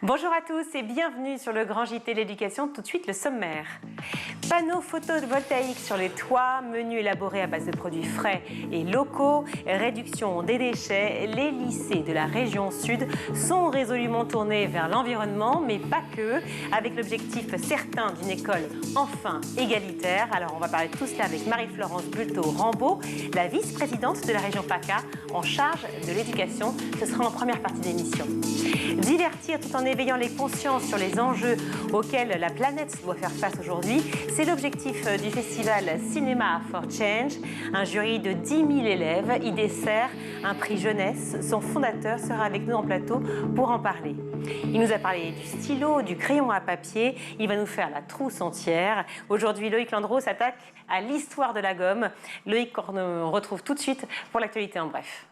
Bonjour à tous et bienvenue sur le Grand JT de l'éducation. Tout de suite, le sommaire. Panneaux photovoltaïques sur les toits, menus élaborés à base de produits frais et locaux, réduction des déchets. Les lycées de la région sud sont résolument tournés vers l'environnement, mais pas que, avec l'objectif certain d'une école enfin égalitaire. Alors on va parler de tout cela avec Marie-Florence Bulto-Rambaud, la vice-présidente de la région PACA en charge de l'éducation. Ce sera en première partie d'émission. Divertir tout en éveillant les consciences sur les enjeux auxquels la planète doit faire face aujourd'hui, c'est l'objectif du festival Cinéma for Change. Un jury de 10 000 élèves y dessert un prix jeunesse. Son fondateur sera avec nous en plateau pour en parler. Il nous a parlé du stylo, du crayon à papier. Il va nous faire la trousse entière. Aujourd'hui, Loïc Landreau s'attaque à l'histoire de la gomme. Loïc, qu'on retrouve tout de suite pour l'actualité en bref.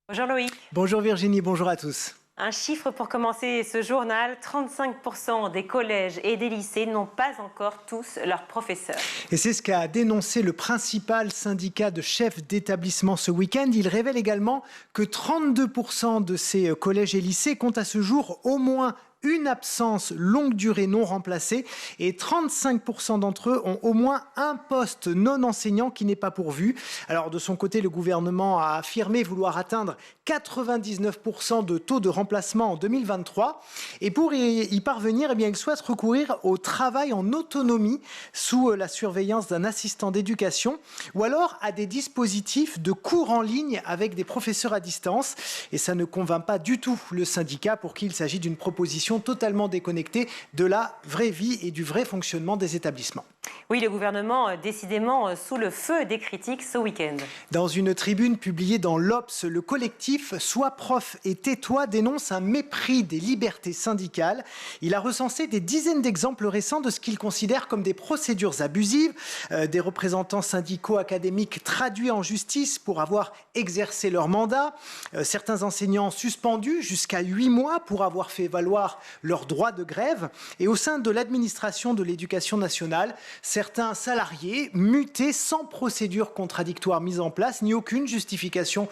Bonjour Loïc. Bonjour Virginie, bonjour à tous. Un chiffre pour commencer ce journal, 35% des collèges et des lycées n'ont pas encore tous leurs professeurs. Et c'est ce qu'a dénoncé le principal syndicat de chefs d'établissement ce week-end. Il révèle également que 32% de ces collèges et lycées comptent à ce jour au moins une absence longue durée non remplacée et 35% d'entre eux ont au moins un poste non enseignant qui n'est pas pourvu. Alors de son côté, le gouvernement a affirmé vouloir atteindre 99% de taux de remplacement en 2023. Et pour y parvenir, eh bien, il souhaite recourir au travail en autonomie sous la surveillance d'un assistant d'éducation ou alors à des dispositifs de cours en ligne avec des professeurs à distance. Et ça ne convainc pas du tout le syndicat pour qui il s'agit d'une proposition totalement déconnectée de la vraie vie et du vrai fonctionnement des établissements. Oui, le gouvernement, décidément, sous le feu des critiques ce week-end. Dans une tribune publiée dans l'Obs, le collectif Sois prof et tais-toi dénonce un mépris des libertés syndicales. Il a recensé des dizaines d'exemples récents de ce qu'il considère comme des procédures abusives, des représentants syndicaux académiques traduits en justice pour avoir exercé leur mandat, certains enseignants suspendus jusqu'à 8 mois pour avoir fait valoir leur droit de grève, et au sein de l'administration de l'éducation nationale, certains salariés mutés sans procédure contradictoire mise en place, ni aucune justification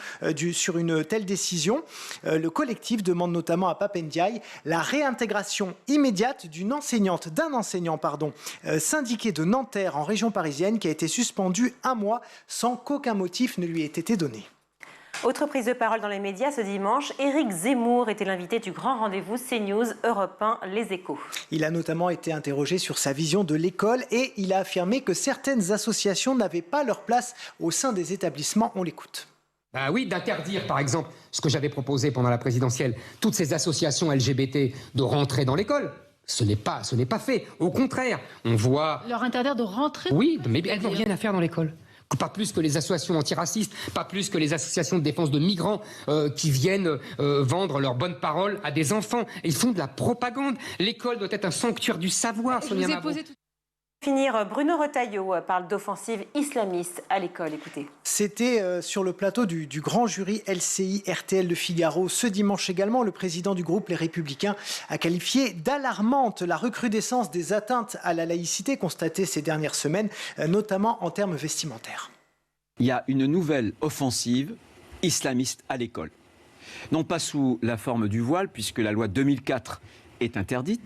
sur une telle décision. Le collectif demande notamment à Pape Ndiaye la réintégration immédiate d'un enseignant syndiqué de Nanterre en région parisienne qui a été suspendu 1 mois sans qu'aucun motif ne lui ait été donné. Autre prise de parole dans les médias ce dimanche, Éric Zemmour était l'invité du grand rendez-vous CNews Europe 1 Les Échos. Il a notamment été interrogé sur sa vision de l'école et il a affirmé que certaines associations n'avaient pas leur place au sein des établissements. On l'écoute. Ben oui, d'interdire par exemple ce que j'avais proposé pendant la présidentielle, toutes ces associations LGBT de rentrer dans l'école. Ce n'est pas fait. Au contraire, on voit... Leur interdire de rentrer? Oui, mais elles n'ont rien à faire dans l'école. Pas plus que les associations antiracistes, pas plus que les associations de défense de migrants qui viennent vendre leurs bonnes paroles à des enfants. Ils font de la propagande. L'école doit être un sanctuaire du savoir, Sonia Mabrouk. Finir, Bruno Retailleau parle d'offensive islamiste à l'école. Écoutez. C'était sur le plateau du grand jury LCI RTL de Figaro. Ce dimanche également, le président du groupe Les Républicains a qualifié d'alarmante la recrudescence des atteintes à la laïcité constatées ces dernières semaines, notamment en termes vestimentaires. Il y a une nouvelle offensive islamiste à l'école. Non pas sous la forme du voile, puisque la loi 2004 est interdit,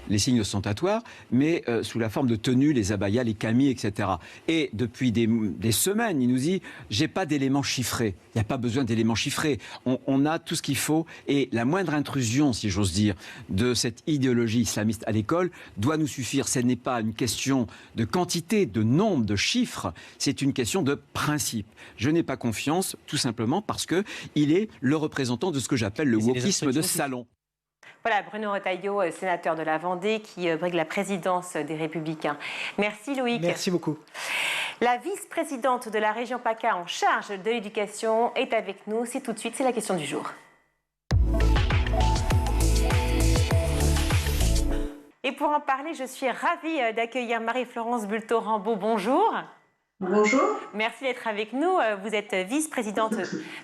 les signes ostentatoires, mais sous la forme de tenues, les abayas, les camis, etc. Et depuis des semaines, il nous dit « j'ai pas d'éléments chiffrés ». Il n'y a pas besoin d'éléments chiffrés. On a tout ce qu'il faut et la moindre intrusion, si j'ose dire, de cette idéologie islamiste à l'école doit nous suffire. Ce n'est pas une question de quantité, de nombre, de chiffres, c'est une question de principe. Je n'ai pas confiance, tout simplement parce qu'il est le représentant de ce que j'appelle le wokisme de salon. Voilà, Bruno Retailleau, sénateur de la Vendée, qui brigue la présidence des Républicains. Merci Loïc. Merci beaucoup. La vice-présidente de la région PACA en charge de l'éducation est avec nous. C'est tout de suite, c'est la question du jour. Et pour en parler, je suis ravie d'accueillir Marie-Florence Bulto-Rambaud. Bonjour. Bonjour. Merci d'être avec nous. Vous êtes vice-présidente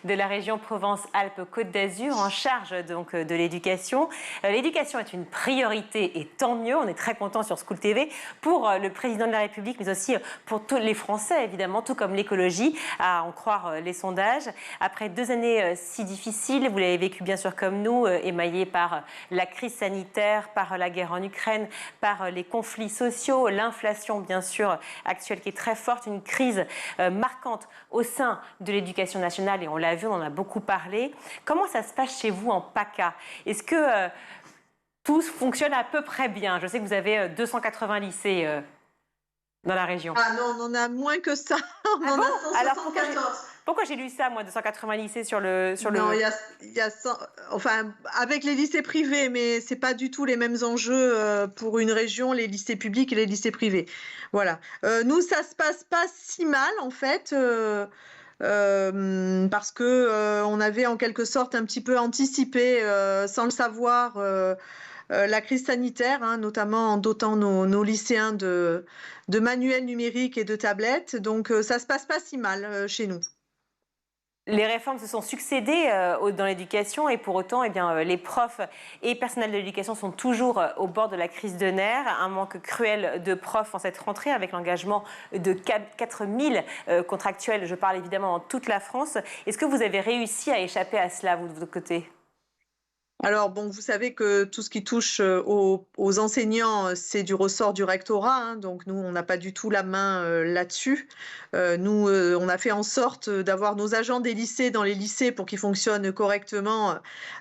de la région Provence-Alpes-Côte d'Azur en charge donc de l'éducation. L'éducation est une priorité et tant mieux. On est très content sur School TV pour le président de la République, mais aussi pour tous les Français évidemment, tout comme l'écologie, à en croire les sondages. Après 2 années si difficiles, vous l'avez vécu bien sûr comme nous, émaillées par la crise sanitaire, par la guerre en Ukraine, par les conflits sociaux, l'inflation bien sûr actuelle qui est très forte, une crise marquante au sein de l'éducation nationale et on l'a vu, on en a beaucoup parlé. Comment ça se passe chez vous en PACA? Est-ce que tout fonctionne à peu près bien? Je sais que vous avez 280 lycées dans la région. Ah non, on en a moins que ça. On en a 174. Pourquoi j'ai lu ça, moi, 280 lycées sur le... Non, il y a 100, enfin, avec les lycées privés, mais c'est pas du tout les mêmes enjeux pour une région, les lycées publics et les lycées privés. Voilà. Nous, ça se passe pas si mal, en fait, parce que on avait en quelque sorte un petit peu anticipé, sans le savoir, la crise sanitaire, hein, notamment en dotant nos lycéens de manuels numériques et de tablettes. Donc, ça se passe pas si mal chez nous. Les réformes se sont succédées dans l'éducation et pour autant, eh bien, les profs et personnels de l'éducation sont toujours au bord de la crise de nerfs. Un manque cruel de profs en cette rentrée avec l'engagement de 4000 contractuels. Je parle évidemment dans toute la France. Est-ce que vous avez réussi à échapper à cela, vous, de votre côté ? Alors, bon, vous savez que tout ce qui touche aux enseignants, c'est du ressort du rectorat, hein, donc nous, on n'a pas du tout la main là-dessus. Nous, on a fait en sorte d'avoir nos agents des lycées dans les lycées pour qu'ils fonctionnent correctement,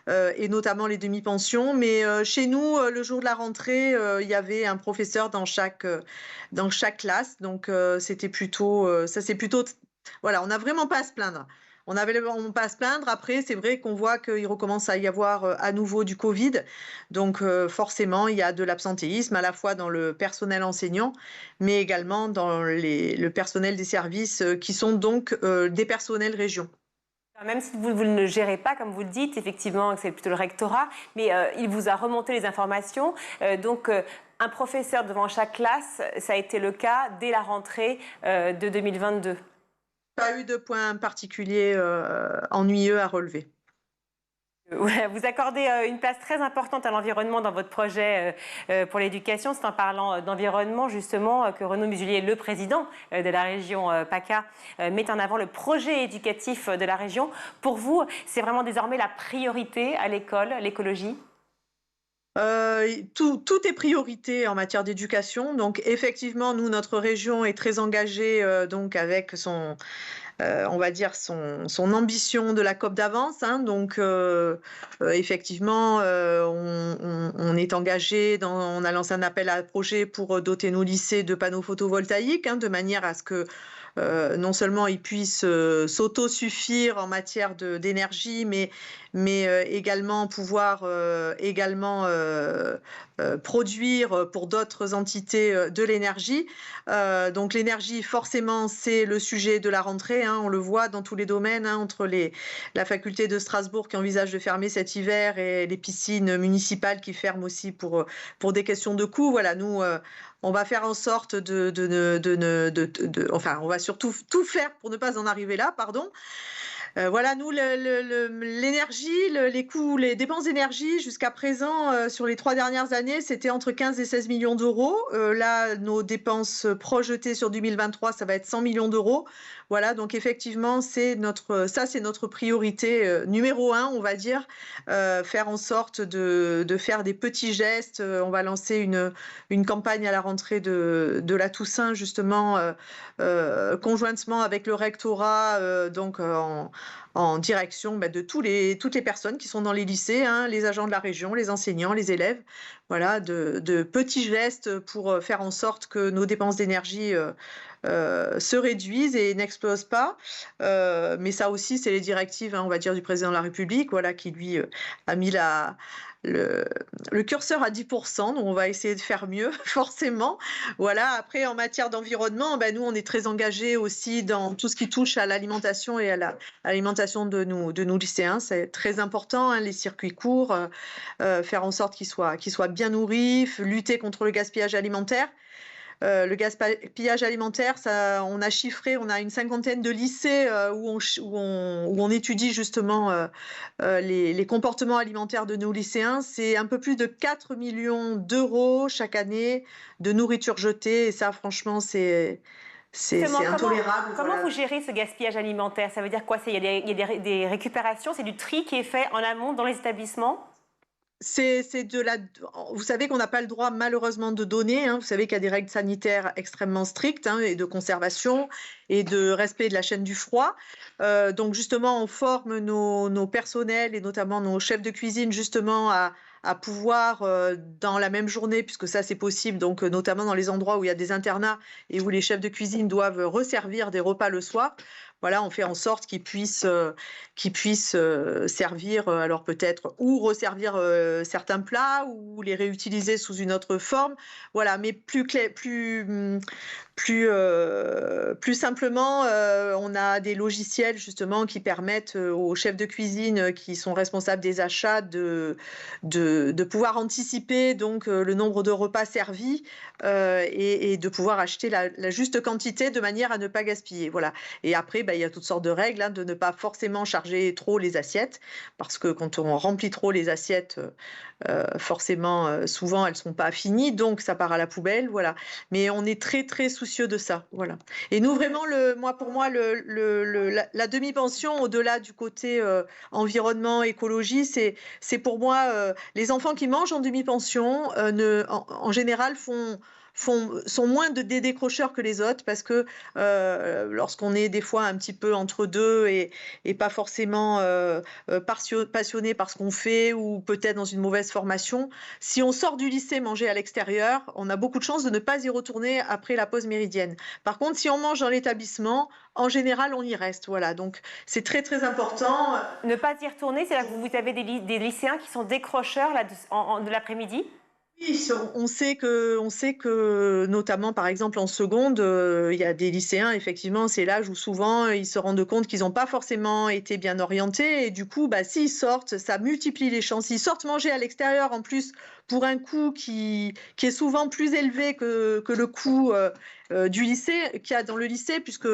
et notamment les demi-pensions. Mais chez nous, le jour de la rentrée, il y avait un professeur dans chaque classe, donc c'était plutôt, ça c'est plutôt, voilà, on n'a vraiment pas à se plaindre. On n'avait pas à se plaindre. Après, c'est vrai qu'on voit qu'il recommence à y avoir à nouveau du Covid. Donc, forcément, il y a de l'absentéisme à la fois dans le personnel enseignant, mais également dans le personnel des services qui sont donc des personnels région. Même si vous ne le gérez pas, comme vous le dites, effectivement, c'est plutôt le rectorat, mais il vous a remonté les informations. Donc, un professeur devant chaque classe, ça a été le cas dès la rentrée de 2022. Pas eu de point particulier ennuyeux à relever. Vous accordez une place très importante à l'environnement dans votre projet pour l'éducation. C'est en parlant d'environnement justement que Renaud Muselier, le président de la région PACA, met en avant le projet éducatif de la région. Pour vous, c'est vraiment désormais la priorité à l'école, l'écologie ? Tout est priorité en matière d'éducation. Donc effectivement, nous, notre région est très engagée donc avec son, on va dire son ambition de la COP d'avance. Hein. Donc effectivement, on est engagé, on a lancé un appel à projet pour doter nos lycées de panneaux photovoltaïques, hein, de manière à ce que non seulement ils puissent s'autosuffire en matière d'énergie, mais également pouvoir produire pour d'autres entités de l'énergie. Donc l'énergie, forcément, c'est le sujet de la rentrée. Hein, on le voit dans tous les domaines, hein, entre la faculté de Strasbourg qui envisage de fermer cet hiver et les piscines municipales qui ferment aussi pour des questions de coûts. Voilà, nous, on va faire en sorte enfin, on va surtout tout faire pour ne pas en arriver là, pardon. Voilà, nous, l'énergie, les coûts, les dépenses d'énergie, jusqu'à présent, sur les 3 dernières années, c'était entre 15 et 16 millions d'euros. Là, nos dépenses projetées sur 2023, ça va être 100 millions d'euros. Voilà, donc effectivement, c'est notre priorité numéro 1, on va dire, faire en sorte de faire des petits gestes. On va lancer une campagne à la rentrée de la Toussaint, justement, conjointement avec le rectorat, donc en direction de toutes les personnes qui sont dans les lycées, hein, les agents de la région, les enseignants, les élèves. Voilà, de petits gestes pour faire en sorte que nos dépenses d'énergie se réduisent et n'explosent pas. Mais ça aussi, c'est les directives, hein, on va dire, du président de la République, voilà, qui lui a mis le curseur à 10%, donc on va essayer de faire mieux, forcément. Voilà. Après, en matière d'environnement, nous, on est très engagés aussi dans tout ce qui touche à l'alimentation et à l'alimentation de nos lycéens. C'est très important, hein, les circuits courts, faire en sorte qu'ils soient bien nourris, lutter contre le gaspillage alimentaire. le gaspillage alimentaire, ça, on a chiffré, on a une cinquantaine de lycées où on étudie justement les comportements alimentaires de nos lycéens. C'est un peu plus de 4 millions d'euros chaque année de nourriture jetée. Et ça, franchement, c'est intolérable. Comment vous gérez ce gaspillage alimentaire? Ça veut dire quoi? Il y a des récupérations, c'est du tri qui est fait en amont dans les établissements? Vous savez qu'on n'a pas le droit malheureusement de donner. Vous savez qu'il y a des règles sanitaires extrêmement strictes et de conservation et de respect de la chaîne du froid. Donc justement, on forme nos personnels et notamment nos chefs de cuisine justement à pouvoir dans la même journée, puisque ça c'est possible, donc notamment dans les endroits où il y a des internats et où les chefs de cuisine doivent resservir des repas le soir. Voilà, on fait en sorte qu'ils puissent servir, alors peut-être, ou resservir certains plats, ou les réutiliser sous une autre forme. Voilà, mais plus simplement, on a des logiciels justement qui permettent aux chefs de cuisine qui sont responsables des achats de pouvoir anticiper donc le nombre de repas servis et de pouvoir acheter la juste quantité de manière à ne pas gaspiller. Voilà. Et après, il y a toutes sortes de règles, de ne pas forcément charger trop les assiettes, parce que quand on remplit trop les assiettes, forcément, souvent elles ne sont pas finies, donc ça part à la poubelle. Voilà. Mais on est très très soucieux de ça. Voilà. Et nous vraiment, pour moi, la demi-pension, au-delà du côté environnement, écologie, c'est pour moi les enfants qui mangent en demi-pension en général sont moins des décrocheurs que les autres, parce que lorsqu'on est des fois un petit peu entre deux et pas forcément passionné par ce qu'on fait, ou peut-être dans une mauvaise formation, si on sort du lycée manger à l'extérieur, on a beaucoup de chances de ne pas y retourner après la pause méridienne. Par contre, si on mange dans l'établissement, en général, on y reste. Voilà, donc c'est très très important. Ne pas y retourner, c'est là que vous avez des lycéens qui sont décrocheurs là, de l'après-midi? Oui, on sait que, notamment par exemple en seconde, il y a des lycéens, effectivement, c'est l'âge où souvent ils se rendent compte qu'ils n'ont pas forcément été bien orientés, et du coup, s'ils sortent, ça multiplie les chances. Ils sortent manger à l'extérieur en plus pour un coût qui est souvent plus élevé que le coût du lycée, qu'il y a dans le lycée, puisque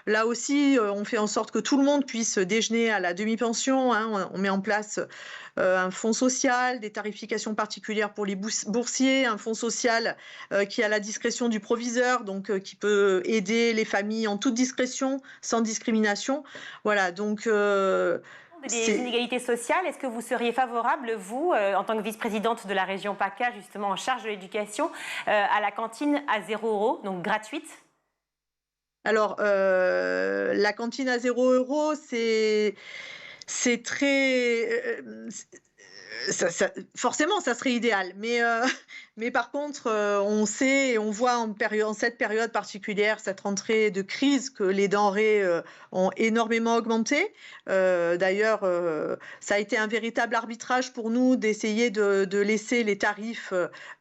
là aussi, on fait en sorte que tout le monde puisse déjeuner à la demi-pension. On met en place un fonds social, des tarifications particulières pour les boursiers, un fonds social qui est à la discrétion du proviseur, donc qui peut aider les familles en toute discrétion, sans discrimination. Voilà, donc... des inégalités sociales, est-ce que vous seriez favorable, vous, en tant que vice-présidente de la région PACA, justement en charge de l'éducation, à la cantine à 0 €, donc gratuite? Alors, la cantine à 0 €, c'est très... forcément, ça serait idéal, mais par contre, on sait et on voit en cette période particulière, cette rentrée de crise, que les denrées ont énormément augmenté. D'ailleurs, ça a été un véritable arbitrage pour nous d'essayer de laisser les tarifs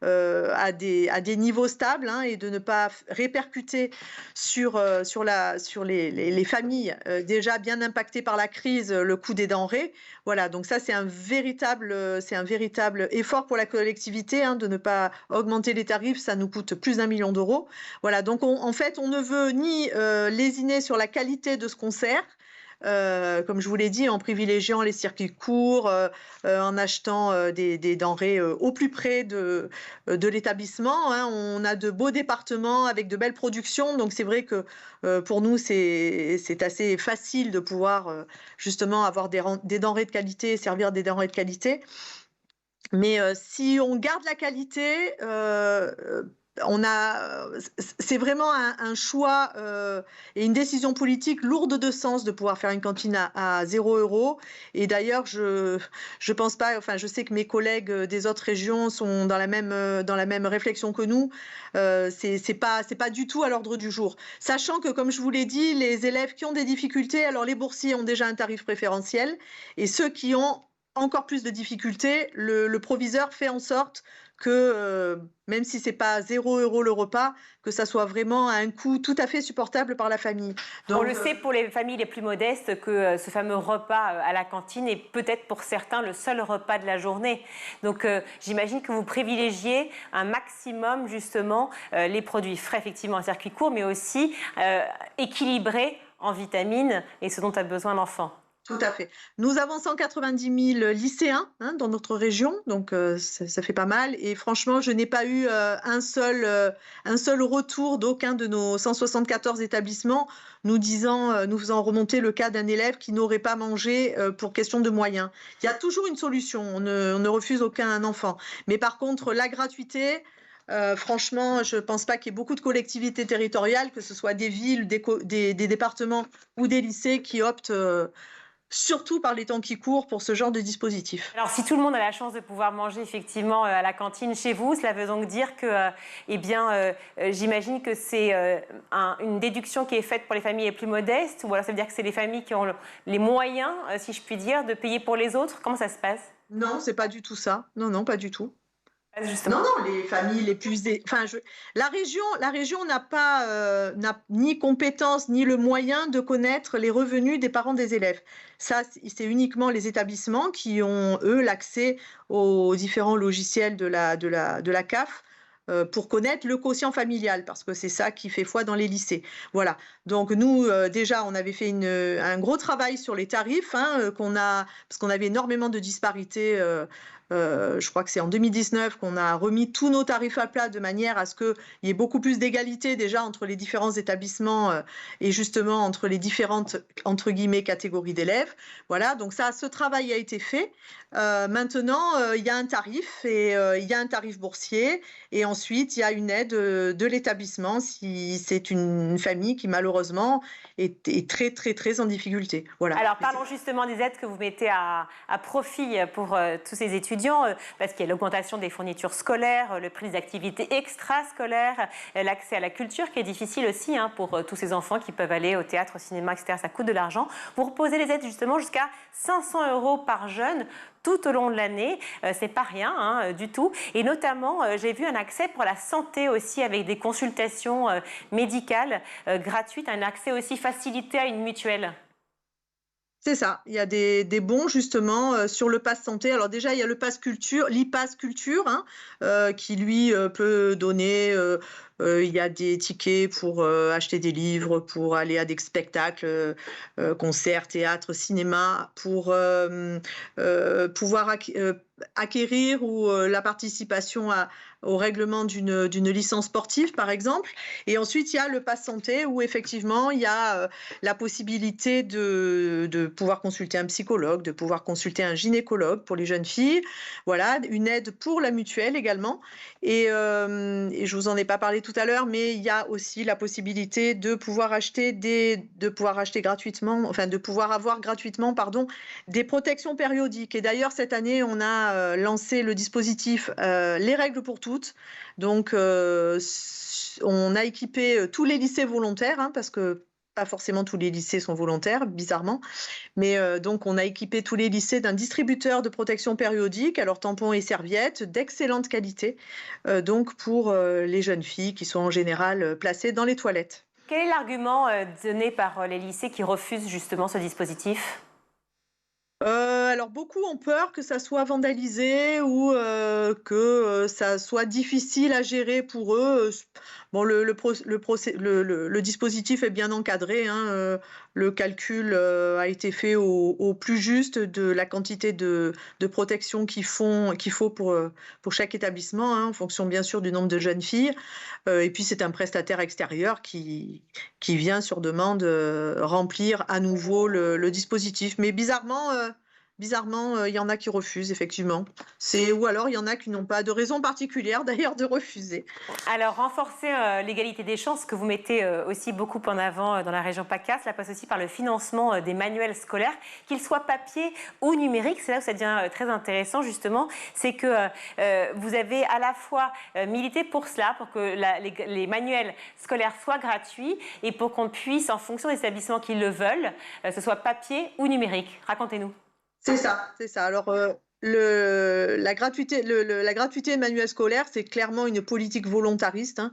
à des niveaux stables, et de ne pas répercuter sur les familles déjà bien impactées par la crise le coût des denrées. Voilà, donc ça c'est un véritable effort pour la collectivité, de ne pas augmenter les tarifs, ça nous coûte plus d'1 million d'euros. Voilà, donc en fait on ne veut ni lésiner sur la qualité de ce qu'on sert, comme je vous l'ai dit, en privilégiant les circuits courts, en achetant des denrées au plus près de l'établissement. On a de beaux départements avec de belles productions, donc c'est vrai que pour nous c'est assez facile de pouvoir justement avoir des denrées de qualité, servir des denrées de qualité. Mais si on garde la qualité, c'est vraiment un choix et une décision politique lourde de sens de pouvoir faire une cantine à 0 €. Et d'ailleurs, je pense pas, enfin, je sais que mes collègues des autres régions sont dans la même réflexion que nous. C'est pas du tout à l'ordre du jour. Sachant que, comme je vous l'ai dit, les élèves qui ont des difficultés, alors les boursiers ont déjà un tarif préférentiel, et ceux qui ont encore plus de difficultés, le proviseur fait en sorte que, même si c'est pas 0 € le repas, que ça soit vraiment à un coût tout à fait supportable par la famille. Donc, on le sait pour les familles les plus modestes que ce fameux repas à la cantine est peut-être pour certains le seul repas de la journée. Donc j'imagine que vous privilégiez un maximum justement les produits frais effectivement en circuit court, mais aussi équilibrés en vitamines et ce dont a besoin l'enfant. Tout à fait. Nous avons 190 000 lycéens dans notre région, donc ça fait pas mal. Et franchement, je n'ai pas eu un seul retour d'aucun de nos 174 établissements nous faisant remonter le cas d'un élève qui n'aurait pas mangé pour question de moyens. Il y a toujours une solution, on ne refuse aucun enfant. Mais par contre, la gratuité... franchement, je ne pense pas qu'il y ait beaucoup de collectivités territoriales, que ce soit des villes, des départements ou des lycées qui optent surtout par les temps qui courent pour ce genre de dispositif. Alors si tout le monde a la chance de pouvoir manger effectivement à la cantine chez vous, cela veut donc dire que j'imagine que c'est une déduction qui est faite pour les familles les plus modestes, ou alors ça veut dire que c'est les familles qui ont les moyens, si je puis dire, de payer pour les autres. Comment ça se passe? Non, c'est pas du tout ça. Non, pas du tout. Justement. Non, les familles les plus... La région n'a ni compétence ni le moyen de connaître les revenus des parents des élèves. Ça, c'est uniquement les établissements qui ont, eux, l'accès aux différents logiciels de la CAF pour connaître le quotient familial, parce que c'est ça qui fait foi dans les lycées. Voilà. Donc nous, déjà, on avait fait un gros travail sur les tarifs, parce qu'on avait énormément de disparités. Je crois que c'est en 2019 qu'on a remis tous nos tarifs à plat de manière à ce qu'il y ait beaucoup plus d'égalité déjà entre les différents établissements et justement entre les différentes, entre guillemets, catégories d'élèves. Voilà, donc ce travail a été fait. Maintenant, il y a un tarif et il y a un tarif boursier et ensuite il y a une aide de l'établissement si c'est une famille qui malheureusement est très très très en difficulté. Voilà. Alors parlons justement des aides que vous mettez à profit pour tous ces étudiants, parce qu'il y a l'augmentation des fournitures scolaires, le prix des activités extrascolaires, l'accès à la culture qui est difficile aussi pour tous ces enfants qui peuvent aller au théâtre, au cinéma, etc. Ça coûte de l'argent. Vous proposez les aides justement jusqu'à 500 € par jeune tout au long de l'année, c'est pas rien du tout. Et notamment, j'ai vu un accès pour la santé aussi avec des consultations médicales gratuites, un accès aussi facilité à une mutuelle. C'est ça, il y a des bons justement sur le pass santé. Alors déjà, il y a le pass culture, l'e-pass culture, qui lui peut donner, il y a des tickets pour acheter des livres, pour aller à des spectacles, concerts, théâtre, cinéma, pour pouvoir acquérir ou la participation au règlement d'une licence sportive, par exemple. Et ensuite, il y a le pass santé où effectivement, il y a la possibilité de pouvoir consulter un psychologue, de pouvoir consulter un gynécologue pour les jeunes filles. Voilà, une aide pour la mutuelle également. Et je vous en ai pas parlé tout à l'heure, mais il y a aussi la possibilité de pouvoir acheter gratuitement, enfin de pouvoir avoir gratuitement, des protections périodiques. Et d'ailleurs, cette année, on a lancé le dispositif Les règles pour toutes. Donc, on a équipé tous les lycées volontaires, parce que pas forcément tous les lycées sont volontaires, bizarrement. Mais donc, on a équipé tous les lycées d'un distributeur de protection périodique, alors tampons et serviettes, d'excellente qualité, donc pour les jeunes filles qui sont en général placées dans les toilettes. Quel est l'argument donné par les lycées qui refusent justement ce dispositif ? Alors beaucoup ont peur que ça soit vandalisé ou que ça soit difficile à gérer pour eux. Bon, le dispositif est bien encadré, le calcul a été fait au plus juste de la quantité de protection qu'il faut pour chaque établissement, en fonction bien sûr du nombre de jeunes filles. Et puis c'est un prestataire extérieur qui vient sur demande remplir à nouveau le dispositif. Mais bizarrement, il y en a qui refusent, effectivement. Ou alors, il y en a qui n'ont pas de raison particulière, d'ailleurs, de refuser. Alors, renforcer l'égalité des chances, que vous mettez aussi beaucoup en avant dans la région PACA, cela passe aussi par le financement des manuels scolaires, qu'ils soient papier ou numériques. C'est là où ça devient très intéressant, justement. C'est que vous avez à la fois milité pour cela, pour que les manuels scolaires soient gratuits et pour qu'on puisse, en fonction des établissements qui le veulent, ce soit papier ou numérique. Racontez-nous. C'est ça, c'est ça. Alors, la gratuité, la gratuité des manuels scolaires, c'est clairement une politique volontariste, hein,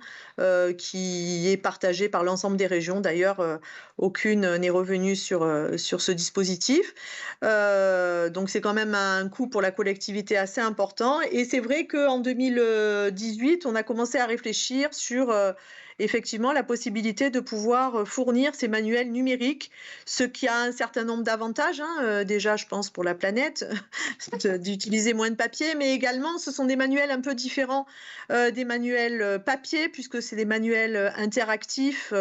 qui est partagée par l'ensemble des régions. D'ailleurs, aucune n'est revenue sur ce dispositif. Donc, c'est quand même un coût pour la collectivité assez important. Et c'est vrai qu'en 2018, on a commencé à réfléchir sur effectivement la possibilité de pouvoir fournir ces manuels numériques, ce qui a un certain nombre d'avantages, hein, déjà, je pense, pour la planète, d'utiliser moins de papier, mais également, ce sont des manuels un peu différents des manuels papier, puisque c'est des manuels interactifs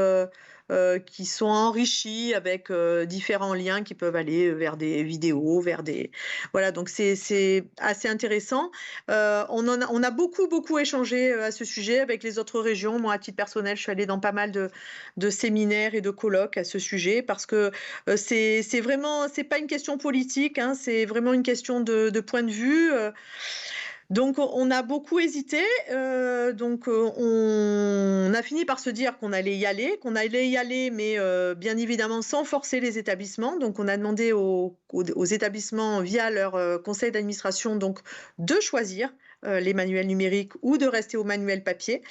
qui sont enrichis avec différents liens qui peuvent aller vers des vidéos, vers des... Voilà, donc c'est assez intéressant. On a beaucoup échangé à ce sujet avec les autres régions. Moi, à titre personnel, je suis allée dans pas mal de séminaires et de colloques à ce sujet parce que c'est vraiment, c'est pas une question politique, hein, c'est vraiment une question de point de vue. Donc, on a beaucoup hésité. On a fini par se dire qu'on allait y aller, mais bien évidemment sans forcer les établissements. Donc, on a demandé aux établissements via leur conseil d'administration donc de choisir les manuels numériques ou de rester au manuel papier,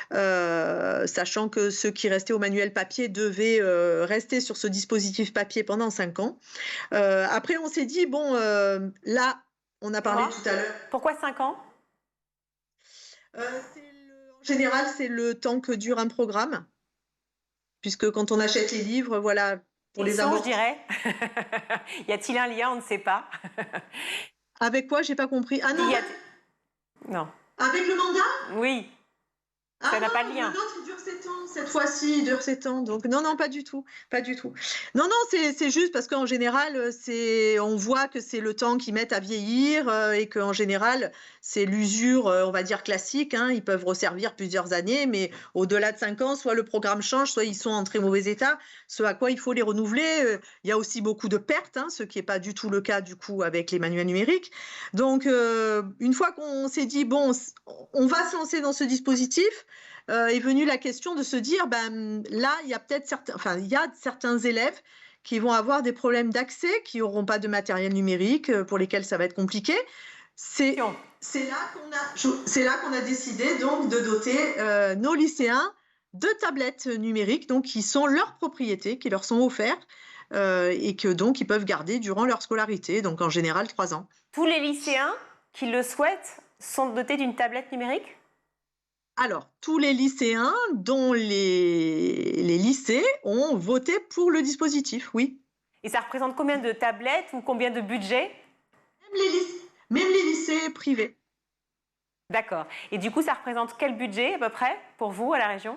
sachant que ceux qui restaient au manuel papier devaient rester sur ce dispositif papier pendant 5 ans. Après, on s'est dit, bon, là, on a parlé tout à l'heure. Pourquoi 5 ans? En général, c'est le temps que dure un programme, puisque quand on achète les livres, voilà, pour les avoir... je dirais. Y a-t-il un lien? On ne sait pas. Avec quoi? J'ai pas compris. Ah non. Non. Avec le mandat? Oui. Ça n'a pas de lien. L'autre, il dure 7 ans. Cette fois-ci, il dure 7 ans. Donc, non, pas du tout. Pas du tout. Non, c'est juste parce qu'en général, on voit que c'est le temps qu'ils mettent à vieillir et qu'en général, c'est l'usure, on va dire, classique. Hein. Ils peuvent resservir plusieurs années, mais au-delà de 5 ans, soit le programme change, soit ils sont en très mauvais état, ce à quoi il faut les renouveler. Il y a aussi beaucoup de pertes, hein, ce qui n'est pas du tout le cas, du coup, avec les manuels numériques. Donc, une fois qu'on s'est dit, bon, on va se lancer dans ce dispositif, est venue la question de se dire, ben, là, il y a peut-être certains élèves qui vont avoir des problèmes d'accès, qui n'auront pas de matériel numérique, pour lesquels ça va être compliqué. C'est là qu'on a décidé donc de doter nos lycéens de tablettes numériques, donc qui sont leur propriété, qui leur sont offertes et que donc ils peuvent garder durant leur scolarité, donc en général 3 ans. Tous les lycéens qui le souhaitent sont dotés d'une tablette numérique? Alors, tous les lycéens dont les lycées ont voté pour le dispositif, oui. Et ça représente combien de tablettes ou combien de budget? Même les lycées privés. D'accord. Et du coup, ça représente quel budget à peu près pour vous à la région?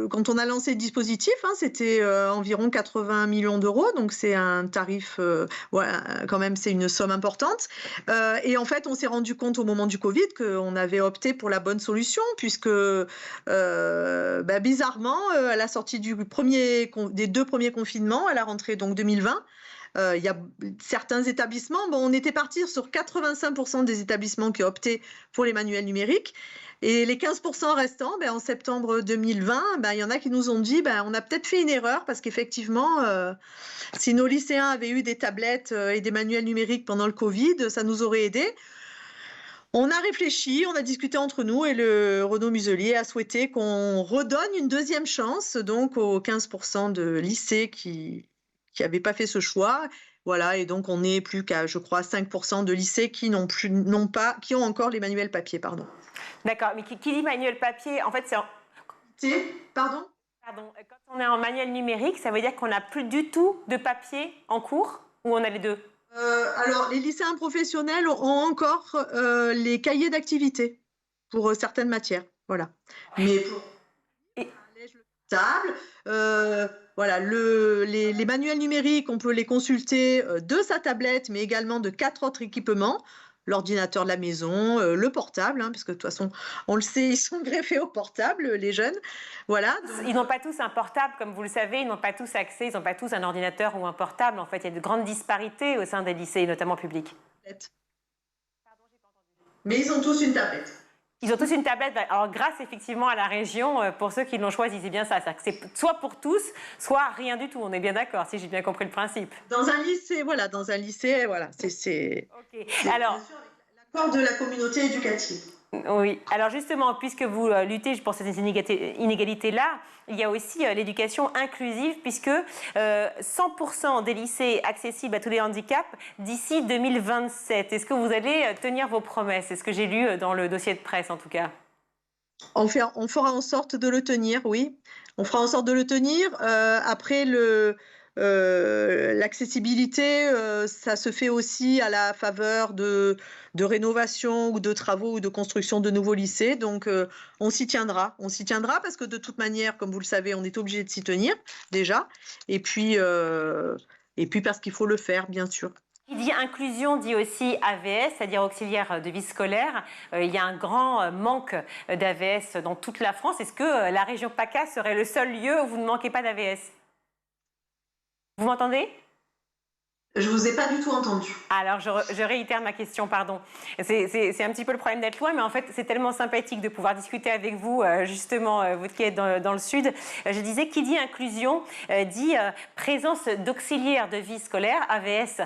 Quand on a lancé le dispositif, hein, c'était environ 80 millions d'euros, donc c'est un tarif, quand même, c'est une somme importante. Et en fait, on s'est rendu compte au moment du Covid qu'on avait opté pour la bonne solution, puisque bizarrement, à la sortie des 2 premiers confinements, à la rentrée donc 2020, il y a certains établissements, on était parti sur 85% des établissements qui optaient pour les manuels numériques. Et les 15% restants, en septembre 2020, il y en a qui nous ont dit on a peut-être fait une erreur parce qu'effectivement, si nos lycéens avaient eu des tablettes et des manuels numériques pendant le Covid, ça nous aurait aidé. On a réfléchi, on a discuté entre nous et le Renaud Muselier a souhaité qu'on redonne une deuxième chance donc aux 15% de lycées qui n'avaient pas fait ce choix. Voilà, et donc on n'est plus qu'à, je crois, 5% de lycées qui ont encore les manuels papier, pardon. D'accord, mais qui dit manuel papier, en fait, Pardon ? Pardon, quand on est en manuel numérique, ça veut dire qu'on n'a plus du tout de papier en cours ou on a les deux? Alors, les lycéens professionnels ont encore les cahiers d'activité pour certaines matières, voilà. Mais pour table, voilà, les manuels numériques, on peut les consulter de sa tablette, mais également de 4 autres équipements. L'ordinateur de la maison, le portable, hein, parce que de toute façon, on le sait, ils sont greffés au portable, les jeunes. Voilà. Ils n'ont pas tous un portable, comme vous le savez, ils n'ont pas tous accès, ils n'ont pas tous un ordinateur ou un portable. En fait, il y a de grandes disparités au sein des lycées, notamment publics. Mais ils ont tous une tablette. Ils ont tous une tablette, alors grâce effectivement à la région, pour ceux qui l'ont choisi, c'est bien ça. C'est soit pour tous, soit rien du tout. On est bien d'accord, si j'ai bien compris le principe. Dans un lycée, voilà, c'est Ok. Alors, bien sûr avec l'accord de la communauté éducative. oui. Alors justement, puisque vous luttez pour ces inégalités-là, il y a aussi l'éducation inclusive, puisque 100% des lycées accessibles à tous les handicaps d'ici 2027. Est-ce que vous allez tenir vos promesses? C'est ce que j'ai lu dans le dossier de presse, en tout cas. On fera en sorte de le tenir, oui. On fera en sorte de le tenir. Après, l'accessibilité, ça se fait aussi à la faveur de rénovation ou de travaux ou de construction de nouveaux lycées. Donc, on s'y tiendra. On s'y tiendra parce que de toute manière, comme vous le savez, on est obligé de s'y tenir déjà. Et puis parce qu'il faut le faire, bien sûr. Qui dit inclusion dit aussi AVS, c'est-à-dire auxiliaire de vie scolaire. Il y a un grand manque d'AVS dans toute la France. Est-ce que la région PACA serait le seul lieu où vous ne manquez pas d'AVS? Vous m'entendez? Je vous ai pas du tout entendu. Alors, je réitère ma question, pardon. C'est un petit peu le problème d'être loin, mais en fait, c'est tellement sympathique de pouvoir discuter avec vous, justement, vous qui êtes dans le Sud. Je disais, qui dit inclusion, dit présence d'auxiliaires de vie scolaire, AVS,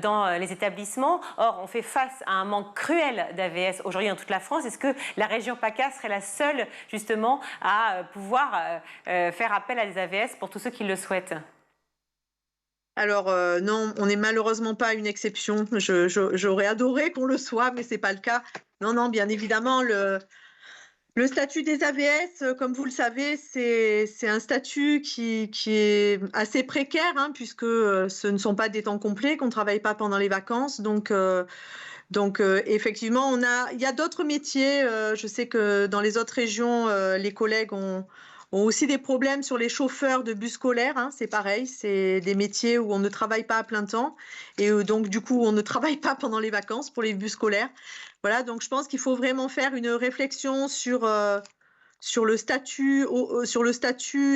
dans les établissements. Or, on fait face à un manque cruel d'AVS aujourd'hui dans toute la France. Est-ce que la région PACA serait la seule, justement, à pouvoir faire appel à des AVS pour tous ceux qui le souhaitent? Alors non, on n'est malheureusement pas une exception. J'aurais adoré qu'on le soit, mais c'est pas le cas. Non, bien évidemment, le statut des AVS, comme vous le savez, c'est un statut qui est assez précaire, hein, puisque ce ne sont pas des temps complets, qu'on ne travaille pas pendant les vacances. Donc effectivement, il y a d'autres métiers. Je sais que dans les autres régions, les collègues ont aussi des problèmes sur les chauffeurs de bus scolaires, hein, c'est pareil, c'est des métiers où on ne travaille pas à plein temps et donc du coup on ne travaille pas pendant les vacances pour les bus scolaires. Voilà, donc je pense qu'il faut vraiment faire une réflexion sur le statut,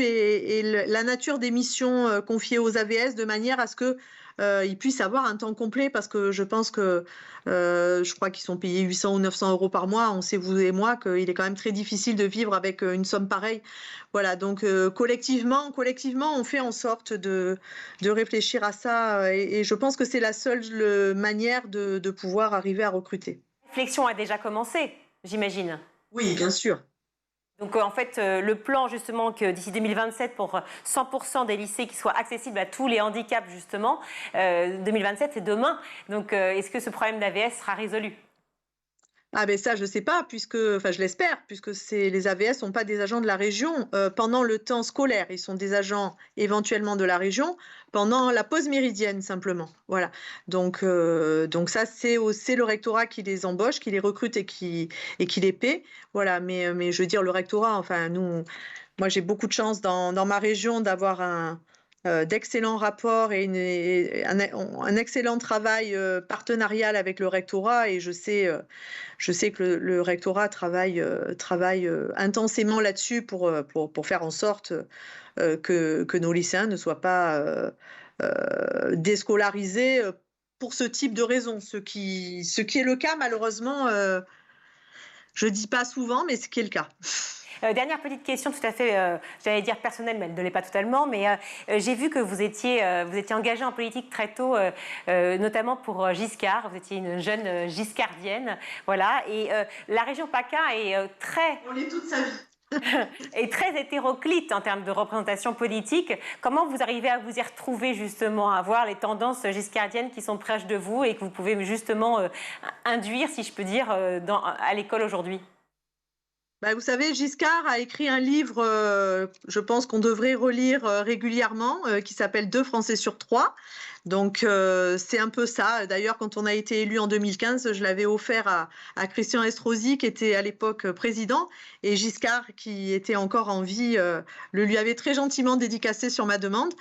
et la nature des missions confiées aux AVS de manière à ce que ils puissent avoir un temps complet, parce que je pense que je crois qu'ils sont payés 800 ou 900 euros par mois. On sait, vous et moi, qu'il est quand même très difficile de vivre avec une somme pareille. Voilà, donc collectivement, on fait en sorte de réfléchir à ça et je pense que c'est la seule manière de pouvoir arriver à recruter. La réflexion a déjà commencé, j'imagine. Oui, bien sûr. Donc en fait, le plan justement que d'ici 2027 pour 100% des lycées qui soient accessibles à tous les handicaps justement, 2027 c'est demain. Donc est-ce que ce problème d'AVS sera résolu? Ah ben ça, je ne sais pas, je l'espère, puisque les AVS ne sont pas des agents de la région pendant le temps scolaire. Ils sont des agents éventuellement de la région pendant la pause méridienne, simplement. Voilà. Donc ça, c'est le rectorat qui les embauche, qui les recrute et qui les paie. Voilà. Mais je veux dire, le rectorat, enfin, moi, j'ai beaucoup de chance dans ma région d'avoir d'excellents rapports et un excellent travail partenarial avec le rectorat, et je sais que le rectorat travaille intensément là-dessus pour faire en sorte que nos lycéens ne soient pas déscolarisés pour ce type de raison, ce qui est le cas malheureusement, je dis pas souvent, mais ce qui est le cas. Dernière petite question tout à fait, j'allais dire personnelle, mais elle ne l'est pas totalement, mais j'ai vu que vous étiez engagée en politique très tôt, notamment pour Giscard, vous étiez une jeune giscardienne, voilà, et la région PACA est On l'est toute sa vie. est très hétéroclite en termes de représentation politique. Comment vous arrivez à vous y retrouver justement, à voir les tendances giscardiennes qui sont proches de vous et que vous pouvez justement induire, si je peux dire, à l'école aujourd'hui? Bah, vous savez, Giscard a écrit un livre, je pense qu'on devrait relire régulièrement, qui s'appelle 2 Français sur 3. Donc, c'est un peu ça. D'ailleurs, quand on a été élu en 2015, je l'avais offert à Christian Estrosi, qui était à l'époque président, et Giscard, qui était encore en vie, le lui avait très gentiment dédicacé sur ma demande,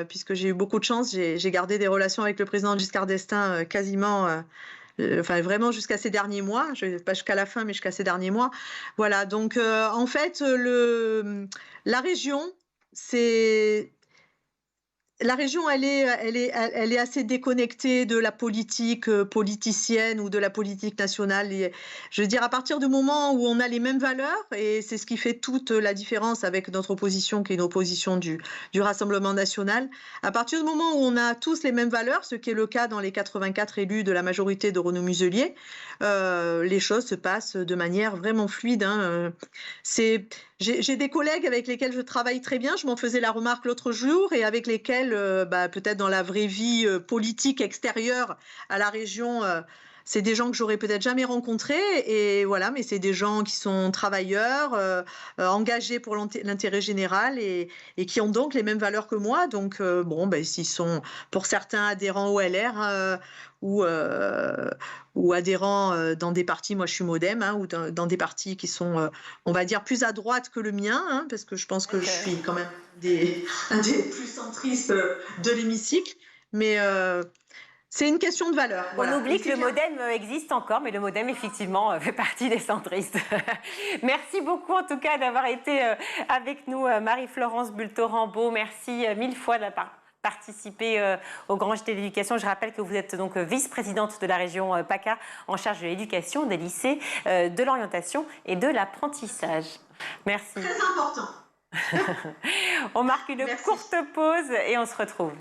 puisque j'ai eu beaucoup de chance. J'ai gardé des relations avec le président Giscard d'Estaing quasiment... Enfin, vraiment jusqu'à ces derniers mois, pas jusqu'à la fin, mais jusqu'à ces derniers mois. Voilà, donc en fait, la région, c'est la région, elle est assez déconnectée de la politique politicienne ou de la politique nationale. Et, je veux dire, à partir du moment où on a les mêmes valeurs, et c'est ce qui fait toute la différence avec notre opposition, qui est une opposition du Rassemblement national, à partir du moment où on a tous les mêmes valeurs, ce qui est le cas dans les 84 élus de la majorité de Renaud Muselier, les choses se passent de manière vraiment fluide. J'ai des collègues avec lesquels je travaille très bien, je m'en faisais la remarque l'autre jour, et avec lesquels, peut-être dans la vraie vie politique extérieure à la région, c'est des gens que j'aurais peut-être jamais rencontrés, et voilà, mais c'est des gens qui sont travailleurs, engagés pour l'intérêt général, et qui ont donc les mêmes valeurs que moi. Donc, s'ils sont pour certains adhérents au LR, ou adhérents dans des partis, moi je suis MoDem, ou dans des partis qui sont, on va dire, plus à droite que le mien, parce que je pense que je suis quand même un des plus centristes de l'hémicycle, mais c'est une question de valeur. On oublie que le MoDem existe encore, mais le MoDem, effectivement, fait partie des centristes. Merci beaucoup, en tout cas, d'avoir été avec nous, Marie-Florence Bulto-Rambaud. Merci mille fois d'avoir participé au Grand JT de l'Éducation. Je rappelle que vous êtes donc vice-présidente de la région PACA, en charge de l'éducation, des lycées, de l'orientation et de l'apprentissage. Merci. Très important. On marque une courte pause et on se retrouve.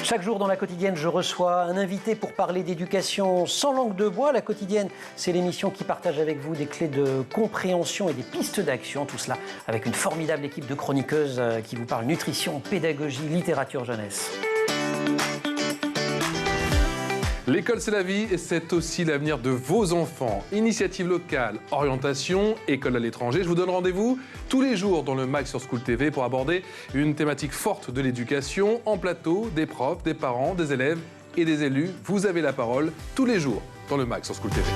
Chaque jour dans La Quotidienne, je reçois un invité pour parler d'éducation sans langue de bois. La Quotidienne, c'est l'émission qui partage avec vous des clés de compréhension et des pistes d'action. Tout cela avec une formidable équipe de chroniqueuses qui vous parlent nutrition, pédagogie, littérature jeunesse. L'école, c'est la vie et c'est aussi l'avenir de vos enfants. Initiative locale, orientation, école à l'étranger. Je vous donne rendez-vous tous les jours dans le MAG sur School TV pour aborder une thématique forte de l'éducation en plateau, des profs, des parents, des élèves et des élus. Vous avez la parole tous les jours dans le MAG sur School TV.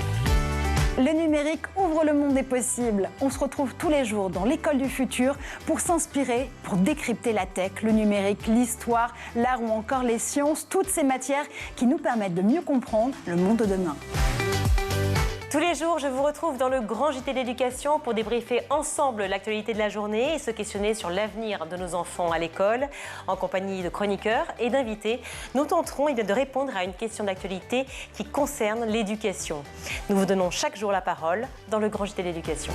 Le numérique ouvre le monde des possibles. On se retrouve tous les jours dans l'école du futur pour s'inspirer, pour décrypter la tech, le numérique, l'histoire, l'art ou encore les sciences, toutes ces matières qui nous permettent de mieux comprendre le monde de demain. Tous les jours, je vous retrouve dans le Grand JT de l'Éducation pour débriefer ensemble l'actualité de la journée et se questionner sur l'avenir de nos enfants à l'école. En compagnie de chroniqueurs et d'invités, nous tenterons de répondre à une question d'actualité qui concerne l'éducation. Nous vous donnons chaque jour la parole dans le Grand JT de l'Éducation.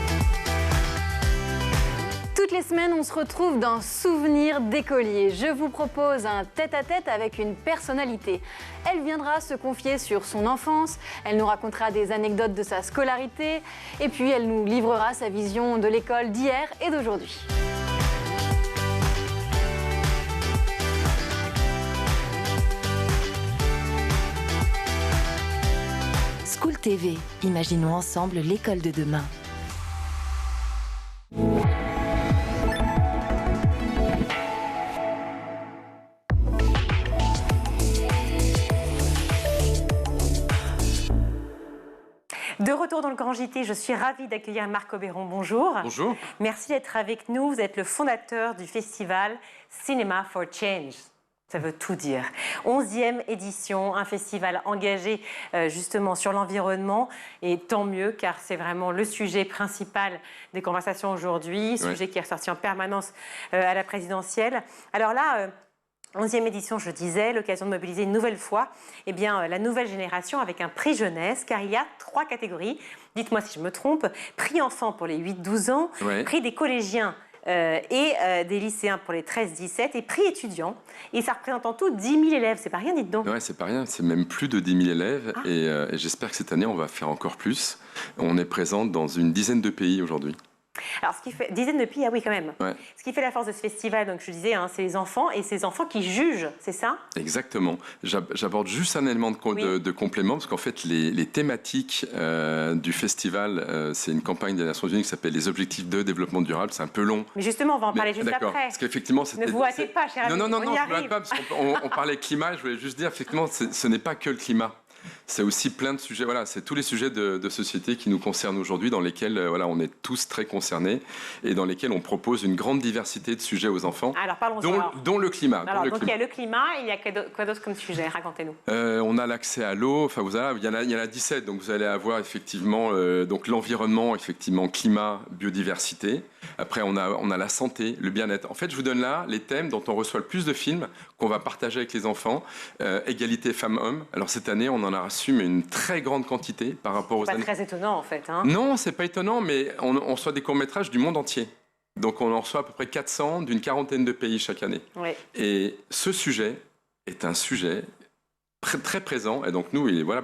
Toutes les semaines, on se retrouve dans Souvenirs d'écolier. Je vous propose un tête-à-tête avec une personnalité. Elle viendra se confier sur son enfance, elle nous racontera des anecdotes de sa scolarité, et puis elle nous livrera sa vision de l'école d'hier et d'aujourd'hui. School TV, imaginons ensemble l'école de demain. De retour dans le Grand JT, je suis ravie d'accueillir Marc Oberon. Bonjour. Bonjour. Merci d'être avec nous. Vous êtes le fondateur du festival Cinema for Change. Ça veut tout dire. 11e édition, un festival engagé justement sur l'environnement. Et tant mieux, car c'est vraiment le sujet principal des conversations aujourd'hui, sujet qui est ressorti en permanence à la présidentielle. Alors là... 11e édition, je disais, l'occasion de mobiliser une nouvelle fois la nouvelle génération avec un prix jeunesse, car il y a 3 catégories. Dites-moi si je me trompe. Prix enfant pour les 8-12 ans, prix des collégiens et des lycéens pour les 13-17 et prix étudiants. Et ça représente en tout 10 000 élèves. C'est pas rien, dites donc. Ouais, c'est pas rien. C'est même plus de 10 000 élèves. Et j'espère que cette année, on va faire encore plus. On est présent dans une dizaine de pays aujourd'hui. Alors, ce qui fait dizaines de pays, ah oui, quand même. Ouais. Ce qui fait la force de ce festival, donc je disais, c'est les enfants et ces enfants qui jugent, c'est ça? Exactement. J'aborde juste un élément de complément parce qu'en fait, les thématiques du festival, c'est une campagne des Nations Unies qui s'appelle les Objectifs de développement durable. C'est un peu long. Mais justement, on va en parler juste après. Parce qu'effectivement, ne vous hâtez pas, cher ami. Non, je ne me hâte pas parce qu'on parlait climat. Je voulais juste dire, effectivement, ce n'est pas que le climat. c'est aussi plein de sujets. Voilà, c'est tous les sujets de société qui nous concernent aujourd'hui, dans lesquels voilà, on est tous très concernés et dans lesquels on propose une grande diversité de sujets aux enfants. Alors parlons-en. Dont le climat. Alors, donc il y a le climat, il y a quoi d'autre comme sujet? Racontez-nous. On a l'accès à l'eau. Enfin, il y en a 17. Donc vous allez avoir effectivement donc l'environnement, effectivement climat, biodiversité. Après, on a la santé, le bien-être. En fait, je vous donne là les thèmes dont on reçoit le plus de films qu'on va partager avec les enfants. Égalité femmes-hommes. Alors cette année, on en a reçu une très grande quantité par rapport aux années. C'est pas très étonnant en fait. Hein. Non, c'est pas étonnant, mais on reçoit des courts-métrages du monde entier. Donc on en reçoit à peu près 400 d'une quarantaine de pays chaque année. Oui. Et ce sujet est un sujet très présent. Et donc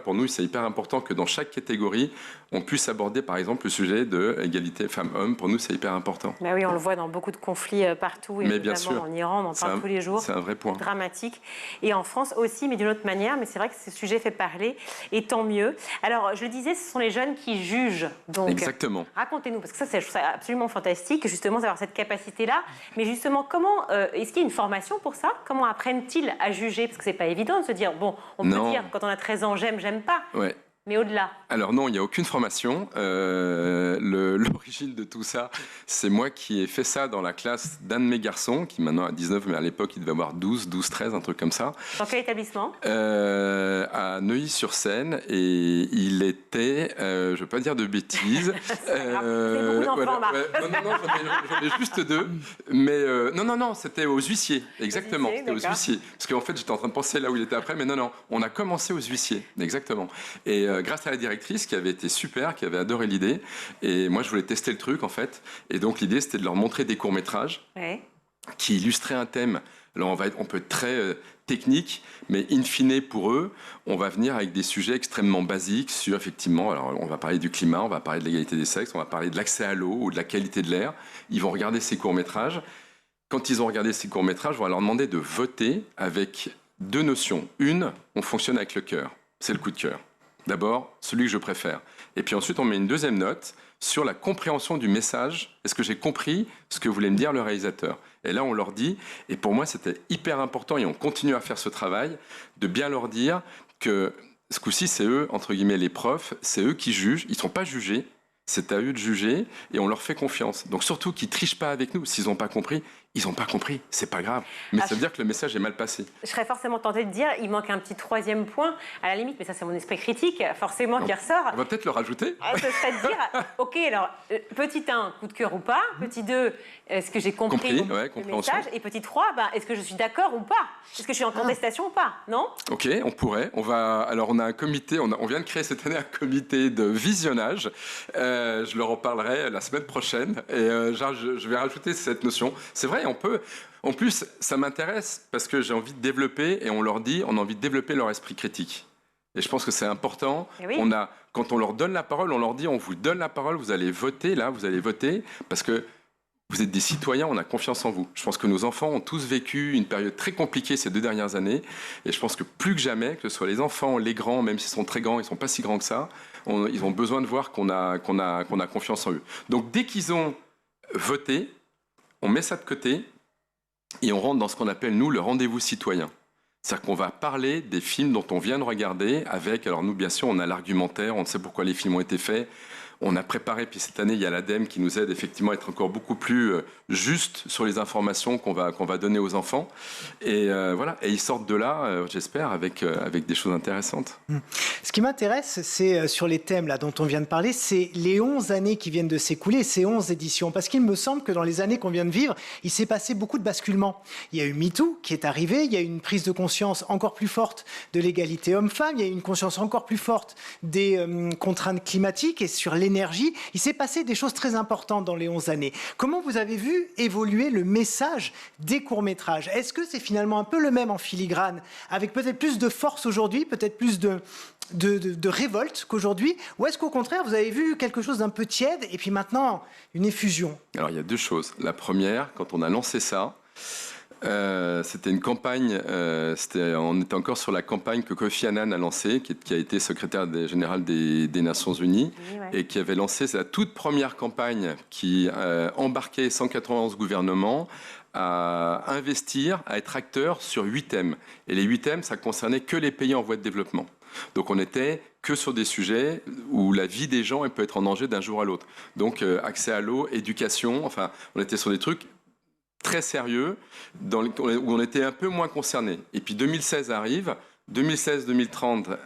pour nous, c'est hyper important que dans chaque catégorie, on puisse aborder par exemple le sujet de l'égalité femmes-hommes. Pour nous, c'est hyper important. Ben oui, on le voit dans beaucoup de conflits partout, et notamment en Iran, on en parle tous les jours. C'est un vrai point. Dramatique. Et en France aussi, mais d'une autre manière. Mais c'est vrai que ce sujet fait parler, et tant mieux. Alors, je le disais, ce sont les jeunes qui jugent. Donc, exactement. Racontez-nous, parce que ça, je trouve ça absolument fantastique, justement, d'avoir cette capacité-là. Mais justement, comment est-ce qu'il y a une formation pour ça? Comment apprennent-ils à juger? Parce que c'est pas évident de se dire, bon, on peut dire, quand on a 13 ans, j'aime pas. Ouais. Mais au-delà? Alors non, il n'y a aucune formation. L'origine de tout ça, c'est moi qui ai fait ça dans la classe d'un de mes garçons, qui maintenant a 19, mais à l'époque, il devait avoir 12, 13, un truc comme ça. Dans quel établissement? À Neuilly-sur-Seine. Et il était, je ne veux pas dire de bêtises. beaucoup d'enfants, Marc. Non, j'en ai juste 2. Mais non, c'était aux huissiers. Exactement, c'était aux huissiers. Parce qu'en fait, j'étais en train de penser là où il était après, mais non, on a commencé aux huissiers. Exactement. Et grâce à la directrice qui avait été super, qui avait adoré l'idée. Et moi, je voulais tester le truc, en fait. Et donc, l'idée, c'était de leur montrer des courts-métrages qui illustraient un thème. Alors, on peut être très technique, mais in fine, pour eux, on va venir avec des sujets extrêmement basiques sur, effectivement, alors on va parler du climat, on va parler de l'égalité des sexes, on va parler de l'accès à l'eau ou de la qualité de l'air. Ils vont regarder ces courts-métrages. Quand ils ont regardé ces courts-métrages, on va leur demander de voter avec 2 notions. Une, on fonctionne avec le cœur. C'est le coup de cœur. D'abord, celui que je préfère. Et puis ensuite, on met une 2e note sur la compréhension du message. Est-ce que j'ai compris ce que voulait me dire le réalisateur? Et là, on leur dit, et pour moi, c'était hyper important, et on continue à faire ce travail, de bien leur dire que ce coup-ci, c'est eux, entre guillemets, les profs, c'est eux qui jugent. Ils ne sont pas jugés, c'est à eux de juger, et on leur fait confiance. Donc surtout qu'ils ne trichent pas avec nous. S'ils n'ont pas compris, ils n'ont pas compris, c'est pas grave. Mais ça veut dire que le message est mal passé. Je serais forcément tentée de dire, il manque un petit 3e point, à la limite, mais ça c'est mon esprit critique, forcément, qui ressort. On va peut-être le rajouter. Ce serait de dire, ok, alors, petit 1, coup de cœur ou pas, petit 2, est-ce que j'ai compris le message, et petit 3, est-ce que je suis d'accord ou pas? Est-ce que je suis en contestation ou pas? Non? Ok, on pourrait. Alors on a un comité, on vient de créer cette année un comité de visionnage. Je leur en parlerai la semaine prochaine, et je vais rajouter cette notion. C'est vrai, on peut. En plus, ça m'intéresse parce que j'ai envie de développer, et on leur dit, on a envie de développer leur esprit critique. Et je pense que c'est important. Oui. Quand on leur donne la parole, on leur dit, on vous donne la parole, vous allez voter, parce que vous êtes des citoyens, on a confiance en vous. Je pense que nos enfants ont tous vécu une période très compliquée ces 2 dernières années, et je pense que plus que jamais, que ce soit les enfants, les grands, même s'ils sont très grands, ils ne sont pas si grands que ça, ils ont besoin de voir qu'on a confiance en eux. Donc dès qu'ils ont voté, on met ça de côté, et on rentre dans ce qu'on appelle, nous, le rendez-vous citoyen. C'est-à-dire qu'on va parler des films dont on vient de regarder avec, alors nous, bien sûr, on a l'argumentaire, on sait pourquoi les films ont été faits. On a préparé, puis cette année, il y a l'ADEME qui nous aide effectivement à être encore beaucoup plus juste sur les informations qu'on va donner aux enfants. Et voilà, et ils sortent de là, j'espère, avec des choses intéressantes. Ce qui m'intéresse, c'est sur les thèmes là, dont on vient de parler, c'est les 11 années qui viennent de s'écouler, ces 11 éditions. Parce qu'il me semble que dans les années qu'on vient de vivre, il s'est passé beaucoup de basculements. Il y a eu MeToo qui est arrivé, il y a eu une prise de conscience encore plus forte de l'égalité homme-femme, il y a eu une conscience encore plus forte des contraintes climatiques et sur l'énergie. Il s'est passé des choses très importantes dans les 11 années. Comment vous avez vu évoluer le message des courts-métrages? Est-ce que c'est finalement un peu le même en filigrane, avec peut-être plus de force aujourd'hui, peut-être plus de révolte qu'aujourd'hui, ou est-ce qu'au contraire, vous avez vu quelque chose d'un peu tiède et puis maintenant une effusion? Alors, il y a 2 choses. La première, quand on a lancé ça, c'était une campagne, on était encore sur la campagne que Kofi Annan a lancée, qui a été secrétaire général des Nations Unies, et qui avait lancé sa toute première campagne qui embarquait 191 gouvernements à investir, à être acteurs sur 8 thèmes. Et les 8 thèmes, ça concernait que les pays en voie de développement. Donc on était que sur des sujets où la vie des gens elle peut être en danger d'un jour à l'autre. Donc accès à l'eau, éducation, enfin on était sur des trucs très sérieux où on était un peu moins concernés. Et puis 2016 arrive, 2016-2030,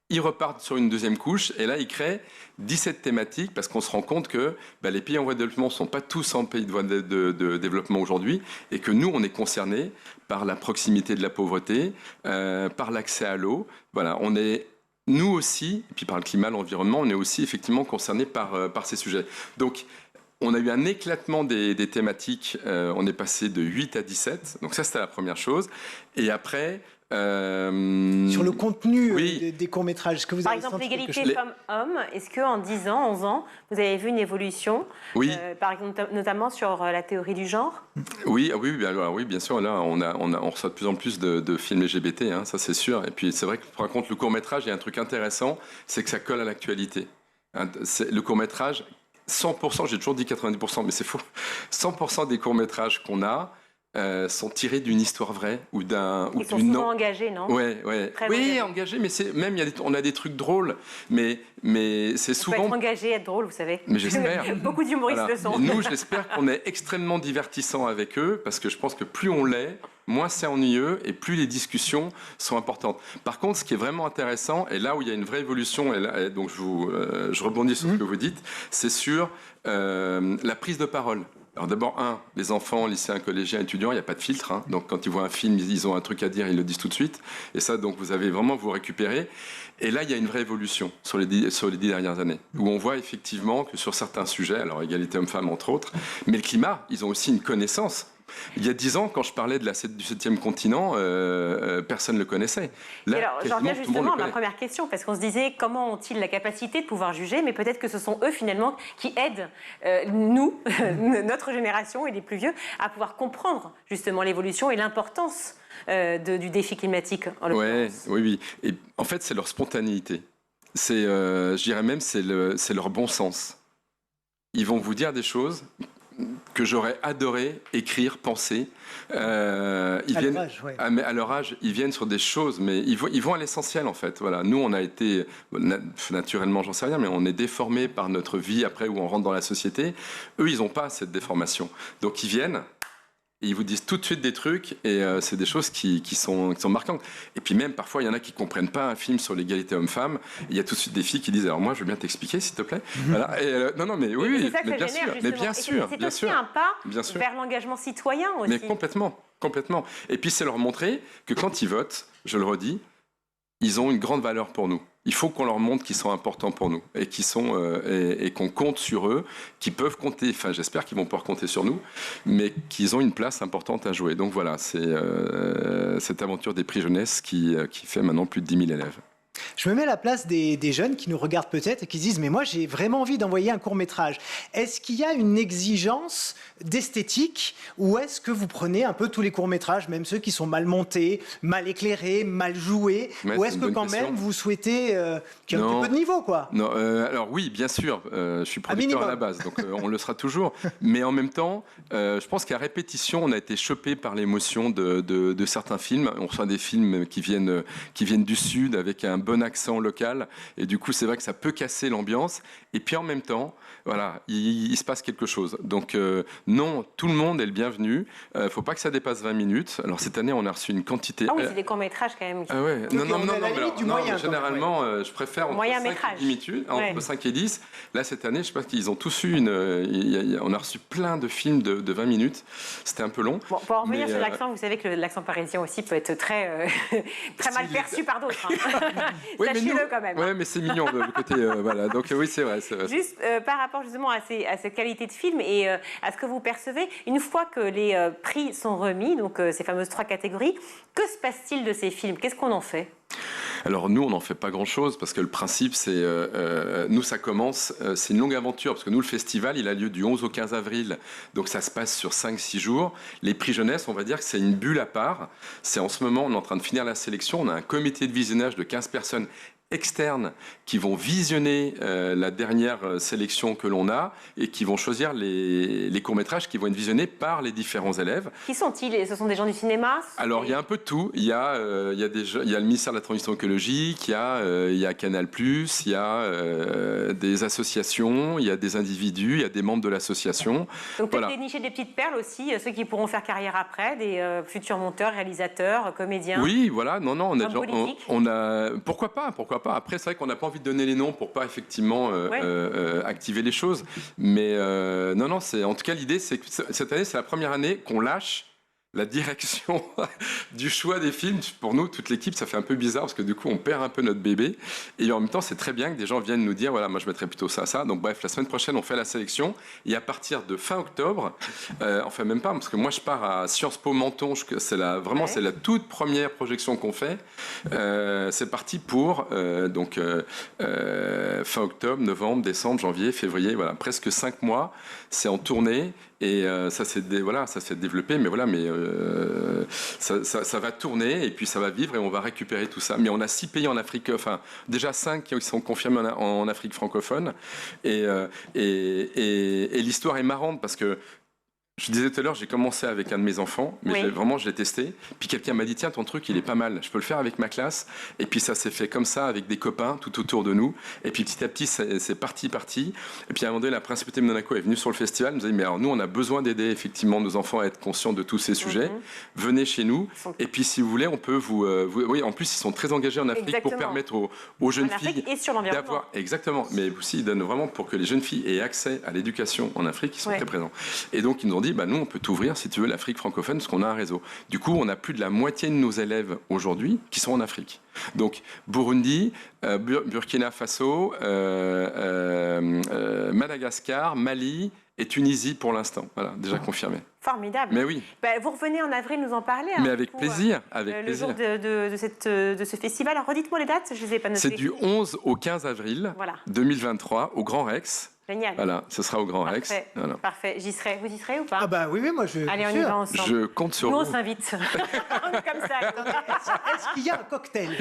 ils repartent sur une deuxième couche et là ils créent 17 thématiques parce qu'on se rend compte que les pays en voie de développement ne sont pas tous en pays de voie de développement aujourd'hui et que nous on est concernés par la proximité de la pauvreté, par l'accès à l'eau. Voilà, on est nous aussi, et puis par le climat, l'environnement, on est aussi effectivement concernés par ces sujets. Donc on a eu un éclatement des thématiques, on est passé de 8 à 17, donc ça c'était la première chose. Et après... Sur le contenu des courts-métrages, est-ce que vous avez Par exemple, l'égalité femmes-hommes, est-ce qu'en 10 ans, 11 ans, vous avez vu une évolution, par exemple, notamment sur la théorie du genre? Oui, bien sûr, là, on reçoit de plus en plus de films LGBT, hein, ça c'est sûr. Et puis c'est vrai que, par contre, le court-métrage, il y a un truc intéressant, c'est que ça colle à l'actualité. Le court-métrage, 100%, j'ai toujours dit 90%, mais c'est faux, 100% des courts-métrages qu'on a, sont tirés d'une histoire vraie ou d'un. Ils sont souvent engagés, non? Oui, engagés, mais même on a des trucs drôles, mais c'est souvent. Faut être engagé, être drôle, vous savez. Mais j'espère. Beaucoup d'humoristes le sont. Et nous, j'espère qu'on est extrêmement divertissant avec eux, parce que je pense que plus on l'est, moins c'est ennuyeux et plus les discussions sont importantes. Par contre, ce qui est vraiment intéressant, et là où il y a une vraie évolution, et donc je rebondis sur ce que vous dites, c'est sur la prise de parole. Alors d'abord, les enfants, lycéens, collégiens, étudiants, il n'y a pas de filtre. Hein. Donc quand ils voient un film, ils ont un truc à dire, ils le disent tout de suite. Et ça, donc vous avez vraiment vous récupérer. Et là, il y a une vraie évolution sur les 10 dernières années, où on voit effectivement que sur certains sujets, alors égalité homme-femme entre autres, mais le climat, ils ont aussi une connaissance. Il y a 10 ans, quand je parlais du 7e continent, personne ne le connaissait. Là, alors, j'en reviens justement à ma première question, parce qu'on se disait, comment ont-ils la capacité de pouvoir juger? Mais peut-être que ce sont eux, finalement, qui aident nous, notre génération et les plus vieux, à pouvoir comprendre, justement, l'évolution et l'importance du défi climatique, en l'occurrence. Oui. Et en fait, c'est leur spontanéité. Je dirais même, c'est leur bon sens. Ils vont vous dire des choses que j'aurais adoré écrire, penser. À leur âge, ils viennent sur des choses, mais ils vont à l'essentiel en fait. Voilà. Nous, on a été, naturellement, j'en sais rien, mais on est déformés par notre vie après où on rentre dans la société. Eux, ils n'ont pas cette déformation. Donc ils viennent, et ils vous disent tout de suite des trucs, et c'est des choses qui sont marquantes. Et puis même, parfois, il y en a qui ne comprennent pas un film sur l'égalité homme-femme. Il y a tout de suite des filles qui disent, alors moi, je veux bien t'expliquer, s'il te plaît. Voilà. Et, non, mais oui, mais bien sûr. Mais bien sûr, c'est aussi un pas vers l'engagement citoyen aussi. Mais complètement. Et puis, c'est leur montrer que quand ils votent, je le redis, ils ont une grande valeur pour nous. Il faut qu'on leur montre qu'ils sont importants pour nous et et qu'on compte sur eux, qu'ils peuvent compter, enfin j'espère qu'ils vont pouvoir compter sur nous, mais qu'ils ont une place importante à jouer. Donc voilà, c'est cette aventure des prix jeunesse qui fait maintenant plus de 10 000 élèves. Je me mets à la place des jeunes qui nous regardent peut-être et qui se disent « mais moi j'ai vraiment envie d'envoyer un court-métrage ». Est-ce qu'il y a une exigence d'esthétique ou est-ce que vous prenez un peu tous les courts-métrages, même ceux qui sont mal montés, mal éclairés, mal joués, ou est-ce que quand même vous souhaitez qu'il y ait un petit peu de niveau quoi? Non, alors oui, bien sûr, je suis producteur à la base, donc on le sera toujours, mais en même temps, je pense qu'à répétition, on a été chopé par l'émotion de certains films. On reçoit des films qui viennent du Sud avec un bon accent local et du coup c'est vrai que ça peut casser l'ambiance et puis en même temps voilà il se passe quelque chose donc non, tout le monde est le bienvenu, faut pas que ça dépasse 20 minutes. Alors cette année on a reçu une quantité c'est des courts-métrages quand même non, généralement je préfère entre 5 et 10 minutes, entre 5 et 10. Là cette année je sais pas qu'ils ont tous eu on a reçu plein de films de 20 minutes, c'était un peu long. Bon, pour en revenir sur l'accent, vous savez que l'accent parisien aussi peut être très mal perçu par d'autres sachez-le quand même. Oui, mais c'est mignon de côté. Voilà. Donc oui, c'est vrai. Juste par rapport justement à cette qualité de film et à ce que vous percevez, une fois que les prix sont remis, donc ces fameuses 3 catégories, que se passe-t-il de ces films? Qu'est-ce qu'on en fait? Alors nous, on n'en fait pas grand-chose parce que le principe, c'est... nous, ça commence... c'est une longue aventure parce que nous, le festival, il a lieu du 11 au 15 avril. Donc ça se passe sur 5-6 jours. Les prix jeunesse, on va dire que c'est une bulle à part. C'est en ce moment, on est en train de finir la sélection. On a un comité de visionnage de 15 personnes externes qui vont visionner la dernière sélection que l'on a et qui vont choisir les courts-métrages qui vont être visionnés par les différents élèves. Qui sont-ils? Ce sont des gens du cinéma? Alors, il y a un peu de tout. Il y a le ministère de la Transition écologique, il y a Canal+, il y a des associations, il y a des individus, il y a des membres de l'association. Donc peut-être dénicher des petites perles aussi, ceux qui pourront faire carrière après, des futurs monteurs, réalisateurs, comédiens. Oui, voilà, non, on a pourquoi pas. Après, c'est vrai qu'on n'a pas envie de donner les noms pour pas effectivement activer les choses, mais non, c'est en tout cas l'idée, c'est que cette année, c'est la première année qu'on lâche la direction du choix des films. Pour nous, toute l'équipe, ça fait un peu bizarre parce que du coup, on perd un peu notre bébé. Et en même temps, c'est très bien que des gens viennent nous dire, voilà, moi, je mettrais plutôt ça. Donc bref, la semaine prochaine, on fait la sélection. Et à partir de fin octobre, enfin même pas, parce que moi, je pars à Sciences Po Menton. C'est la toute première projection qu'on fait. C'est parti pour fin octobre, novembre, décembre, janvier, février. Voilà, presque 5 mois. C'est en tournée. Et ça s'est développé, mais ça va tourner et puis ça va vivre et on va récupérer tout ça. Mais on a 6 pays en Afrique, enfin déjà 5 qui sont confirmés en Afrique francophone. Et l'histoire est marrante parce que je disais tout à l'heure, j'ai commencé avec un de mes enfants, mais je l'ai testé. Puis quelqu'un m'a dit, tiens, ton truc, il est pas mal. Je peux le faire avec ma classe. Et puis ça s'est fait comme ça avec des copains tout autour de nous. Et puis petit à petit, c'est parti. Et puis à un moment donné, la Principauté de Monaco est venue sur le festival. Elle nous a dit, mais alors nous, on a besoin d'aider effectivement nos enfants à être conscients de tous ces sujets. Venez chez nous. Et puis si vous voulez, on peut oui, en plus, ils sont très engagés en Afrique pour permettre aux jeunes filles et sur l'environnement. Exactement. Mais aussi, ils donnent vraiment pour que les jeunes filles aient accès à l'éducation en Afrique. Ils sont très présents. Et donc, ils nous ont dit, nous, on peut t'ouvrir, si tu veux, l'Afrique francophone, parce qu'on a un réseau. Du coup, on a plus de la moitié de nos élèves aujourd'hui qui sont en Afrique. Donc, Burundi, Burkina Faso, Madagascar, Mali et Tunisie pour l'instant. Voilà, déjà confirmé. Formidable. Mais oui. Vous revenez en avril nous en parler. Mais avec plaisir. Le jour de ce festival. Alors, redites-moi les dates, je ne les ai pas notées. C'est du 11 au 15 avril 2023 au Grand Rex. Génial. Voilà, ce sera au Grand Rex. Voilà. Parfait. J'y serai. Vous y serez ou pas? Ah bah oui, moi je. Allez, on y va ensemble. Je compte sur vous. Nous, on s'invite. Comme ça. Est-ce qu'il y a un cocktail?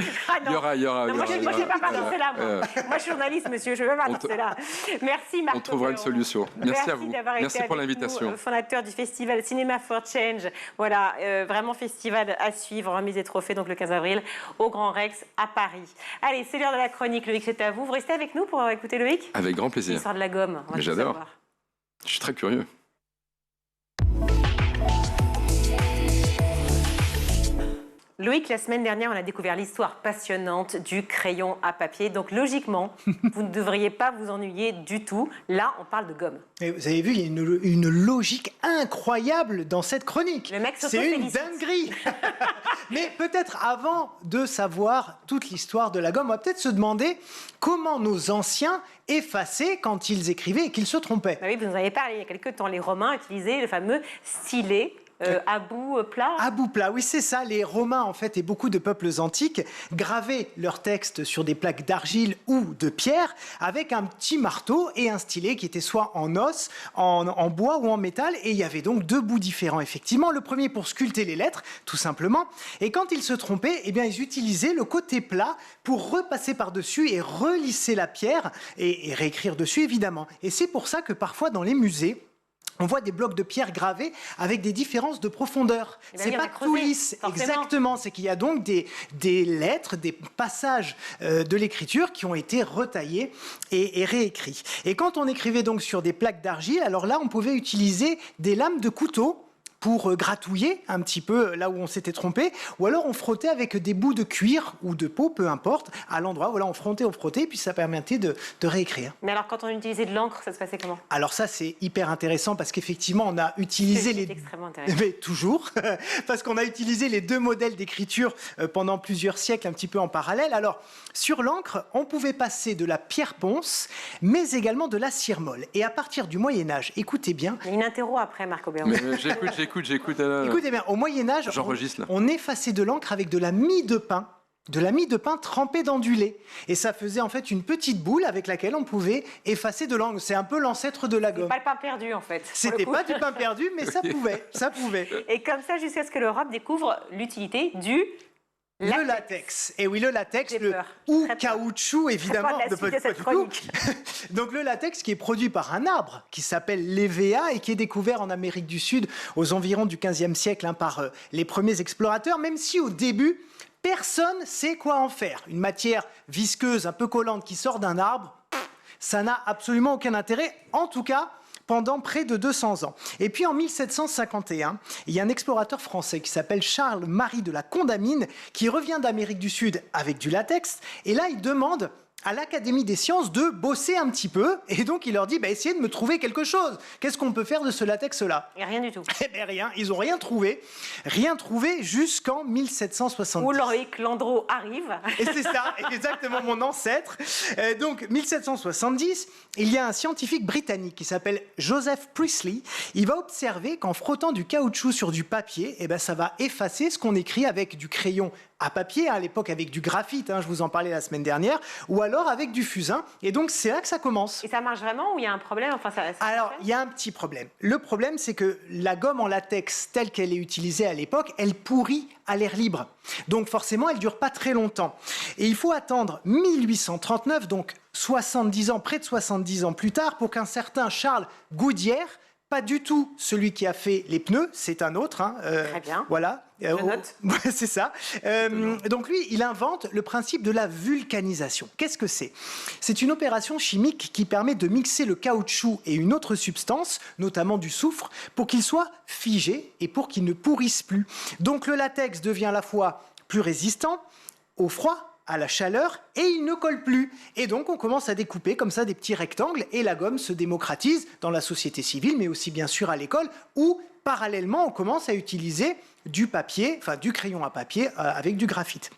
Il y aura. Moi, je ne vais pas partir là. Moi, je suis journaliste, monsieur. Je ne vais pas partir là. Merci, Marc. On trouvera une solution. Merci à vous. Merci pour l'invitation. Fondateur du festival Cinéma for Change. Voilà, vraiment festival à suivre. Remise des trophées, donc le 15 avril, au Grand Rex à Paris. Allez, c'est l'heure de la chronique. Loïc, c'est à vous. Vous restez avec nous pour écouter Loïc? Avec grand plaisir. L'histoire de la gomme. J'adore. Je suis très curieux. Loïc, la semaine dernière, on a découvert l'histoire passionnante du crayon à papier. Donc, logiquement, vous ne devriez pas vous ennuyer du tout. Là, on parle de gomme. Et vous avez vu, il y a une logique incroyable dans cette chronique. Le mec c'est une dinguerie. Mais peut-être avant de savoir toute l'histoire de la gomme, on va peut-être se demander comment nos anciens effaçaient quand ils écrivaient et qu'ils se trompaient. Oui, vous nous avez parlé il y a quelques temps. Les Romains utilisaient le fameux stylet. À bout plat. À bout plat, oui, c'est ça. Les Romains, en fait, et beaucoup de peuples antiques gravaient leurs textes sur des plaques d'argile ou de pierre avec un petit marteau et un stylet qui était soit en os, en bois ou en métal. Et il y avait donc 2 bouts différents, effectivement. Le premier pour sculpter les lettres, tout simplement. Et quand ils se trompaient, eh bien, ils utilisaient le côté plat pour repasser par-dessus et relisser la pierre et réécrire dessus, évidemment. Et c'est pour ça que parfois, dans les musées, on voit des blocs de pierre gravés avec des différences de profondeur. C'est pas tout lisse, exactement. C'est qu'il y a donc des lettres, des passages de l'écriture qui ont été retaillés et réécrits. Et quand on écrivait donc sur des plaques d'argile, alors là, on pouvait utiliser des lames de couteau pour gratouiller un petit peu là où on s'était trompé, ou alors on frottait avec des bouts de cuir ou de peau, peu importe, à l'endroit, voilà, on frottait, puis ça permettait de réécrire. Mais alors quand on utilisait de l'encre, ça se passait comment? Alors ça, c'est hyper intéressant parce qu'effectivement, on a utilisé c'est extrêmement intéressant. Mais toujours, parce qu'on a utilisé les 2 modèles d'écriture pendant plusieurs siècles, un petit peu en parallèle. Alors, sur l'encre, on pouvait passer de la pierre ponce, mais également de la cire molle. Et à partir du Moyen-Âge, écoutez bien... Il y a une interro après, Marc Aubert. J'écoute. Écoutez bien, au Moyen-Âge, on effaçait de l'encre avec de la mie de pain. De la mie de pain trempée dans du lait. Et ça faisait en fait une petite boule avec laquelle on pouvait effacer de l'encre. C'est un peu l'ancêtre de la gomme. C'était pas le pain perdu en fait. C'était pas du pain perdu, mais ça pouvait. Et comme ça, jusqu'à ce que l'Europe découvre l'utilité du Le latex. Et oui, le latex, ou caoutchouc, évidemment. Donc le latex qui est produit par un arbre qui s'appelle l'Hévéa et qui est découvert en Amérique du Sud aux environs du XVe siècle par les premiers explorateurs, même si au début, personne ne sait quoi en faire. Une matière visqueuse, un peu collante qui sort d'un arbre, ça n'a absolument aucun intérêt, en tout cas pendant près de 200 ans. Et puis en 1751, il y a un explorateur français qui s'appelle Charles-Marie de la Condamine qui revient d'Amérique du Sud avec du latex. Et là, il demande à l'Académie des sciences de bosser un petit peu. Et donc, il leur dit, essayez de me trouver quelque chose. Qu'est-ce qu'on peut faire de ce latex-là ? Et rien du tout. Eh bien, rien. Ils n'ont rien trouvé. Rien trouvé jusqu'en 1770. Où Loïc Landreau arrive. Et c'est ça, exactement mon ancêtre. Donc, 1770, il y a un scientifique britannique qui s'appelle Joseph Priestley. Il va observer qu'en frottant du caoutchouc sur du papier, ça va effacer ce qu'on écrit avec du crayon à papier, à l'époque avec du graphite, je vous en parlais la semaine dernière, ou alors avec du fusain. Et donc, c'est là que ça commence. Et ça marche vraiment ou il y a un problème ? Alors, il y a un petit problème. Le problème, c'est que la gomme en latex, telle qu'elle est utilisée à l'époque, elle pourrit à l'air libre. Donc, forcément, elle ne dure pas très longtemps. Et il faut attendre 1839, donc 70 ans, près de 70 ans plus tard, pour qu'un certain Charles Goodyear, pas du tout celui qui a fait les pneus, c'est un autre. Très bien. Voilà. Je note. C'est ça. Donc lui, il invente le principe de la vulcanisation. Qu'est-ce que c'est ? C'est une opération chimique qui permet de mixer le caoutchouc et une autre substance, notamment du soufre, pour qu'il soit figé et pour qu'il ne pourrisse plus. Donc le latex devient à la fois plus résistant au froid, à la chaleur, et il ne colle plus. Et donc, on commence à découper comme ça des petits rectangles, et la gomme se démocratise dans la société civile, mais aussi bien sûr à l'école, où parallèlement, on commence à utiliser du papier, enfin du crayon à papier avec du graphite.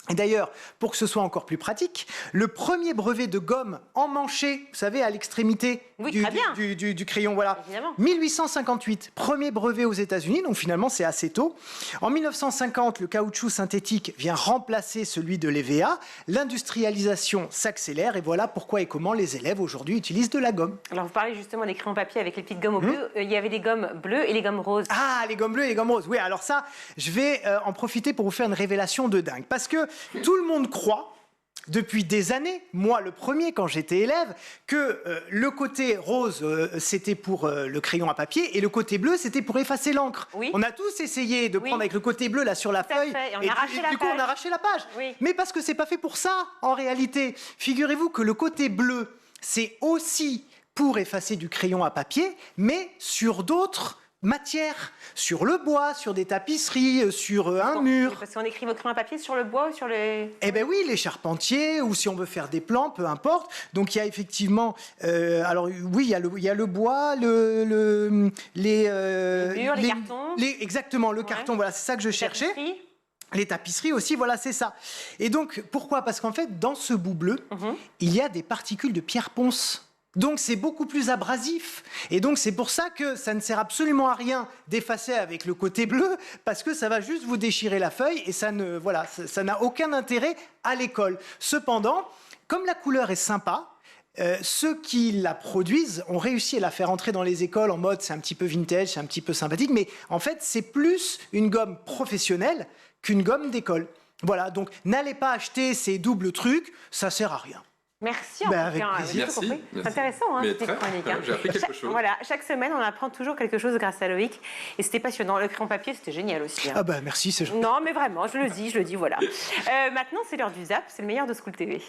Et d'ailleurs, pour que ce soit encore plus pratique, le premier brevet de gomme emmanchée, vous savez, à l'extrémité du crayon, voilà, évidemment. 1858, premier brevet aux États-Unis, donc finalement c'est assez tôt. En 1950, le caoutchouc synthétique vient remplacer celui de l'EVA, l'industrialisation s'accélère et voilà pourquoi et comment les élèves aujourd'hui utilisent de la gomme. Alors vous parlez justement des crayons papier avec les petites gommes au bleu, il y avait des gommes bleues et les gommes roses. Ah, les gommes bleues et les gommes roses, oui, alors ça, je vais en profiter pour vous faire une révélation de dingue, parce que tout le monde croit, depuis des années, moi le premier quand j'étais élève, que le côté rose c'était pour le crayon à papier et le côté bleu c'était pour effacer l'encre. Oui. On a tous essayé de prendre avec le côté bleu là sur la feuille et du coup on a arraché la page. Oui. Mais parce que c'est pas fait pour ça en réalité. Figurez-vous que le côté bleu c'est aussi pour effacer du crayon à papier, mais sur d'autres matière, sur le bois, sur des tapisseries, sur un mur. Parce qu'on écrit vos crayons à papier sur le bois ou sur les... Eh bien oui, les charpentiers, ou si on veut faire des plans, peu importe. Donc il y a effectivement... alors oui, il y a le bois, les murs, les cartons. Exactement, le carton, voilà, c'est ça que je cherchais. Les tapisseries aussi, voilà, c'est ça. Et donc, pourquoi ? Parce qu'en fait, dans ce bout bleu, il y a des particules de pierre ponce. Donc c'est beaucoup plus abrasif. Et donc c'est pour ça que ça ne sert absolument à rien d'effacer avec le côté bleu, parce que ça va juste vous déchirer la feuille et ça n'a aucun intérêt à l'école. Cependant, comme la couleur est sympa, ceux qui la produisent ont réussi à la faire entrer dans les écoles en mode c'est un petit peu vintage, c'est un petit peu sympathique, mais en fait c'est plus une gomme professionnelle qu'une gomme d'école. Voilà, donc n'allez pas acheter ces doubles trucs, ça sert à rien. Merci en tout cas. Merci. C'est intéressant, cette chronique. J'ai appris quelque chose. Voilà, chaque semaine, on apprend toujours quelque chose grâce à Loïc. Et c'était passionnant. Le crayon papier, c'était génial aussi. Ah bah merci, c'est gentil. Non, mais vraiment, je le dis, voilà. Maintenant, c'est l'heure du Zap. C'est le meilleur de School TV.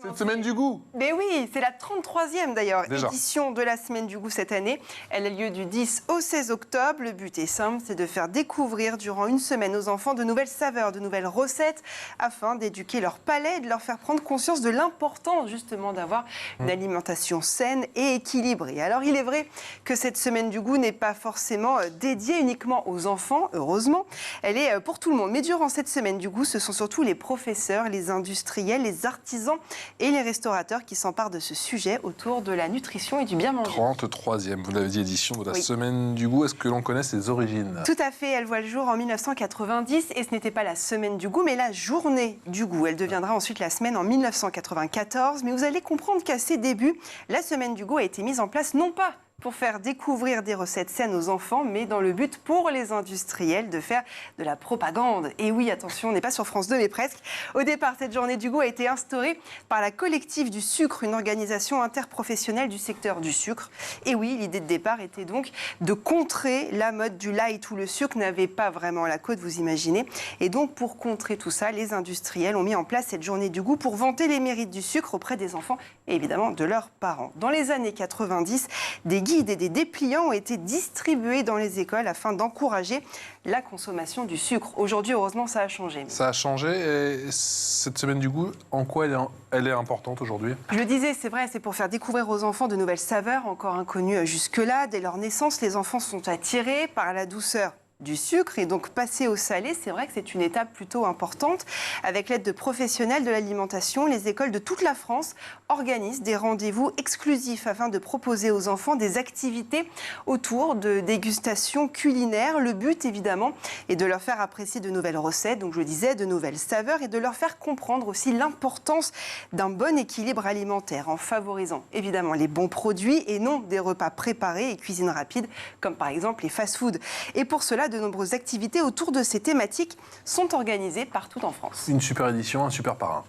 Cette semaine du goût. Mais oui, c'est la 33e d'ailleurs édition de la semaine du goût cette année. Elle a lieu du 10 au 16 octobre. Le but est simple, c'est de faire découvrir durant une semaine aux enfants de nouvelles saveurs, de nouvelles recettes, afin d'éduquer leur palais et de leur faire prendre conscience de l'importance justement d'avoir une alimentation saine et équilibrée. Alors il est vrai que cette semaine du goût n'est pas forcément dédiée uniquement aux enfants, heureusement. Elle est pour tout le monde. Mais durant cette semaine du goût, ce sont surtout les professeurs, les industriels, les artisans et les restaurateurs qui s'emparent de ce sujet autour de la nutrition et du bien manger. 33e, vous l'avez dit, édition de la semaine du goût. Est-ce que l'on connaît ses origines ? Tout à fait, elle voit le jour en 1990 et ce n'était pas la semaine du goût, mais la journée du goût. Elle deviendra ensuite la semaine en 1994, mais vous allez comprendre qu'à ses débuts, la semaine du goût a été mise en place non pas pour faire découvrir des recettes saines aux enfants, mais dans le but pour les industriels de faire de la propagande. Et oui, attention, on n'est pas sur France 2, mais presque. Au départ, cette journée du goût a été instaurée par la Collectif du sucre, une organisation interprofessionnelle du secteur du sucre. Et oui, l'idée de départ était donc de contrer la mode du light où le sucre n'avait pas vraiment la cote, vous imaginez. Et donc, pour contrer tout ça, les industriels ont mis en place cette journée du goût pour vanter les mérites du sucre auprès des enfants et évidemment de leurs parents. Dans les années 90, des guides et des dépliants ont été distribués dans les écoles afin d'encourager la consommation du sucre. Aujourd'hui, heureusement, ça a changé. Ça a changé. Et cette semaine du goût, en quoi elle est importante aujourd'hui? Je le disais, c'est vrai, c'est pour faire découvrir aux enfants de nouvelles saveurs encore inconnues jusque-là. Dès leur naissance, les enfants sont attirés par la douceur du sucre et donc passer au salé, c'est vrai que c'est une étape plutôt importante. Avec l'aide de professionnels de l'alimentation, les écoles de toute la France organisent des rendez-vous exclusifs afin de proposer aux enfants des activités autour de dégustations culinaires. Le but, évidemment, est de leur faire apprécier de nouvelles recettes, donc je le disais, de nouvelles saveurs et de leur faire comprendre aussi l'importance d'un bon équilibre alimentaire en favorisant évidemment les bons produits et non des repas préparés et cuisine rapide comme par exemple les fast-foods. Et pour cela, de nombreuses activités autour de ces thématiques sont organisées partout en France. Une super édition, un super parrain.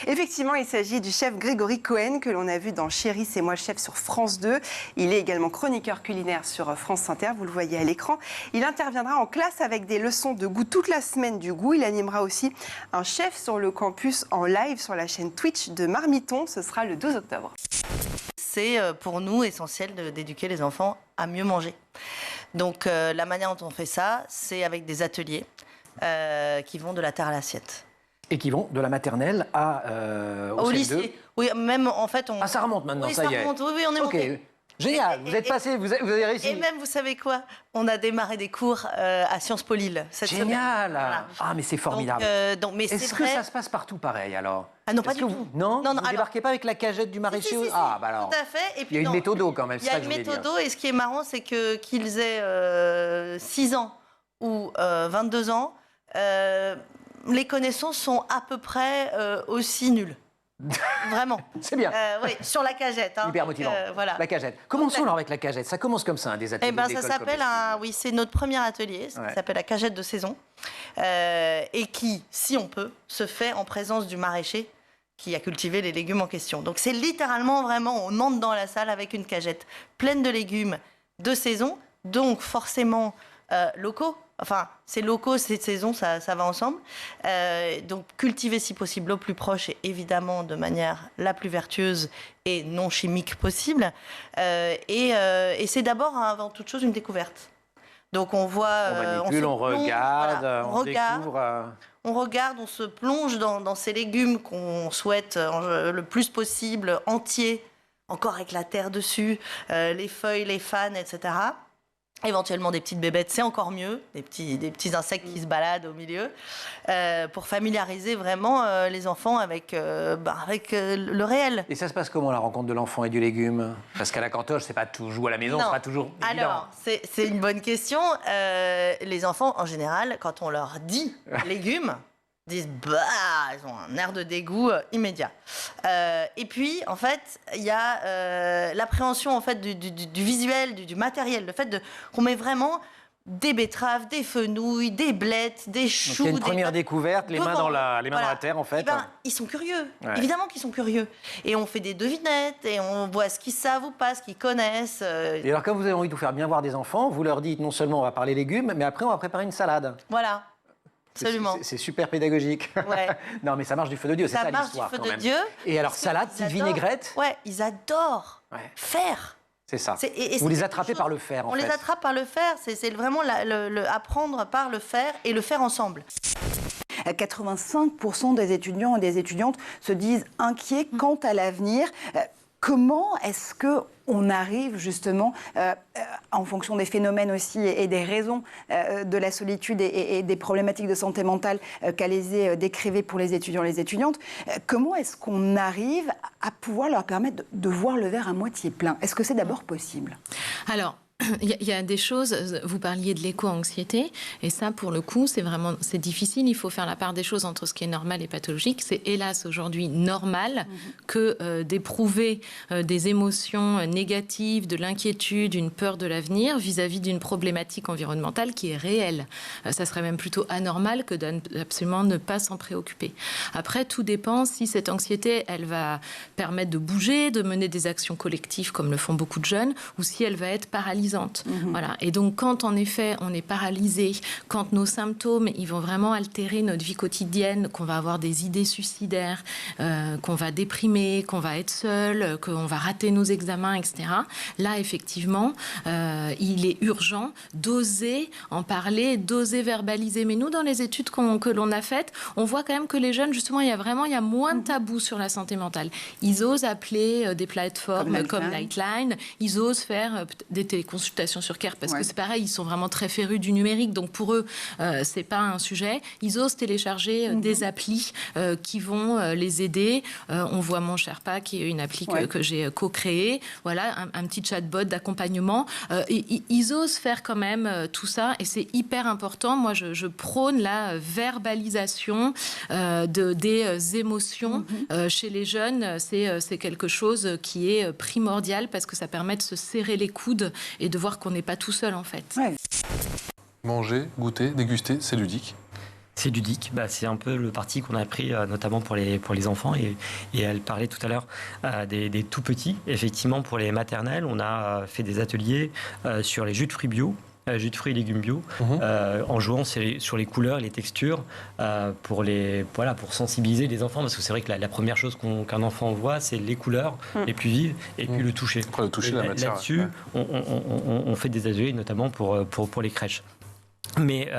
Effectivement, il s'agit du chef Grégory Cohen que l'on a vu dans Chérie, c'est moi le chef sur France 2. Il est également chroniqueur culinaire sur France Inter, vous le voyez à l'écran. Il interviendra en classe avec des leçons de goût toute la semaine du goût. Il animera aussi un chef sur le campus en live sur la chaîne Twitch de Marmiton. Ce sera le 12 octobre. C'est pour nous essentiel d'éduquer les enfants à mieux manger. Donc la manière dont on fait ça, c'est avec des ateliers qui vont de la terre à l'assiette. Et qui vont de la maternelle au lycée. Oui, même en fait... Ah, ça remonte maintenant, oui, ça y est. Remonte. Oui, on est monté. Génial, vous êtes passé, vous avez réussi. Et même, vous savez quoi? On a démarré des cours à Sciences Po Lille cette semaine. Génial. Voilà. Ah, mais c'est formidable. Est-ce que ça se passe partout pareil, alors? Ah non, pas du tout. Non, vous ne débarquez pas avec la cagette du maraîcher? Si, ah, bah alors. Tout à fait. Et puis, il y a une méthodo quand même. Il y a une méthodo, et ce qui est marrant, c'est qu'ils aient 6 ans ou 22 ans, les connaissances sont à peu près aussi nulles. Vraiment. C'est bien. Oui, sur la cagette. Hein. Hyper motivant. Voilà. La cagette. Commençons alors avec la cagette. Ça commence comme ça, des ateliers. Eh ben, ça s'appelle c'est notre premier atelier. Ça s'appelle la cagette de saison. Et qui, si on peut, se fait en présence du maraîcher qui a cultivé les légumes en question. Donc c'est littéralement vraiment, on entre dans la salle avec une cagette pleine de légumes de saison, donc forcément locaux. Enfin, c'est locaux, c'est de saison, ça va ensemble. Donc, cultiver si possible au plus proche et évidemment de manière la plus vertueuse et non chimique possible. Et c'est d'abord, avant toute chose, une découverte. Donc, on voit... On manipule, on regarde, voilà, on découvre... On regarde, on se plonge dans ces légumes qu'on souhaite le plus possible, entiers, encore avec la terre dessus, les feuilles, les fans, etc., éventuellement des petites bébêtes, c'est encore mieux, des petits insectes qui se baladent au milieu, pour familiariser vraiment les enfants avec le réel. Et ça se passe comment, la rencontre de l'enfant et du légume? Parce qu'à la cantoche, c'est pas toujours à la maison, c'est pas toujours évident. Alors, c'est une bonne question. Les enfants, en général, quand on leur dit légumes, disent ils ont un air de dégoût immédiat. Et puis en fait il y a l'appréhension en fait du visuel, du matériel, le fait qu'on met vraiment des betteraves, des fenouils, des blettes, des choux. Il y a une première découverte, les mains dans la terre en fait. Ils sont curieux, évidemment qu'ils sont curieux. Et on fait des devinettes et on voit ce qu'ils savent ou pas, ce qu'ils connaissent. Et alors quand vous avez envie de vous faire bien voir des enfants, vous leur dites non seulement on va parler légumes, mais après on va préparer une salade. Voilà. Absolument. C'est super pédagogique. Ouais. Non, mais ça marche du feu de Dieu, c'est ça l'histoire quand même. Ça marche du feu de Dieu. Et alors, salade, petite vinaigrette. Ouais, ils adorent faire. C'est ça. Vous les attrapez par le faire, en fait. On les attrape par le faire. C'est vraiment apprendre par le faire et le faire ensemble. 85% des étudiants et des étudiantes se disent inquiets quant à l'avenir. Comment est-ce qu'on arrive justement, en fonction des phénomènes aussi et des raisons de la solitude et des problématiques de santé mentale qu'Alizé décrivait pour les étudiants et les étudiantes, comment est-ce qu'on arrive à pouvoir leur permettre de voir le verre à moitié plein? Est-ce que c'est d'abord possible? Alors, Il y a des choses, vous parliez de l'éco-anxiété, et ça, pour le coup, c'est difficile. Il faut faire la part des choses entre ce qui est normal et pathologique. C'est hélas aujourd'hui normal que d'éprouver des émotions négatives, de l'inquiétude, une peur de l'avenir vis-à-vis d'une problématique environnementale qui est réelle. Ça serait même plutôt anormal que d'absolument ne pas s'en préoccuper. Après, tout dépend si cette anxiété, elle va permettre de bouger, de mener des actions collectives comme le font beaucoup de jeunes, ou si elle va être paralysante. Voilà. Et donc, quand en effet on est paralysé, quand nos symptômes ils vont vraiment altérer notre vie quotidienne, qu'on va avoir des idées suicidaires, qu'on va déprimer, qu'on va être seul, qu'on va rater nos examens, etc. Là, effectivement, il est urgent d'oser en parler, d'oser verbaliser. Mais nous, dans les études que l'on a faites, on voit quand même que les jeunes, justement, il y a moins de tabous sur la santé mentale. Ils osent appeler des plateformes comme Nightline, ils osent faire des téléconsultations sur CARE, parce que c'est pareil, ils sont vraiment très férus du numérique, donc pour eux, c'est pas un sujet. Ils osent télécharger des applis qui vont les aider. On voit Mon Sherpa, qui est une appli que j'ai co-créée. Voilà, un petit chatbot d'accompagnement. Ils osent faire quand même tout ça, et c'est hyper important. Moi, je prône la verbalisation des émotions chez les jeunes. C'est quelque chose qui est primordial, parce que ça permet de se serrer les coudes et de voir qu'on n'est pas tout seul, en fait. Manger, goûter, déguster, c'est ludique. C'est ludique, c'est un peu le parti qu'on a pris notamment pour les enfants, et elle parlait tout à l'heure des tout petits. Effectivement, pour les maternelles, on a fait des ateliers sur les jus de fruits bio, jus de fruits et légumes bio, en jouant sur les couleurs et les textures pour sensibiliser les enfants, parce que c'est vrai que la première chose qu'un enfant voit, c'est les couleurs les plus vives, et puis le toucher. Après, le toucher, la matière. Là-dessus, on fait des ateliers notamment pour les crèches. Mais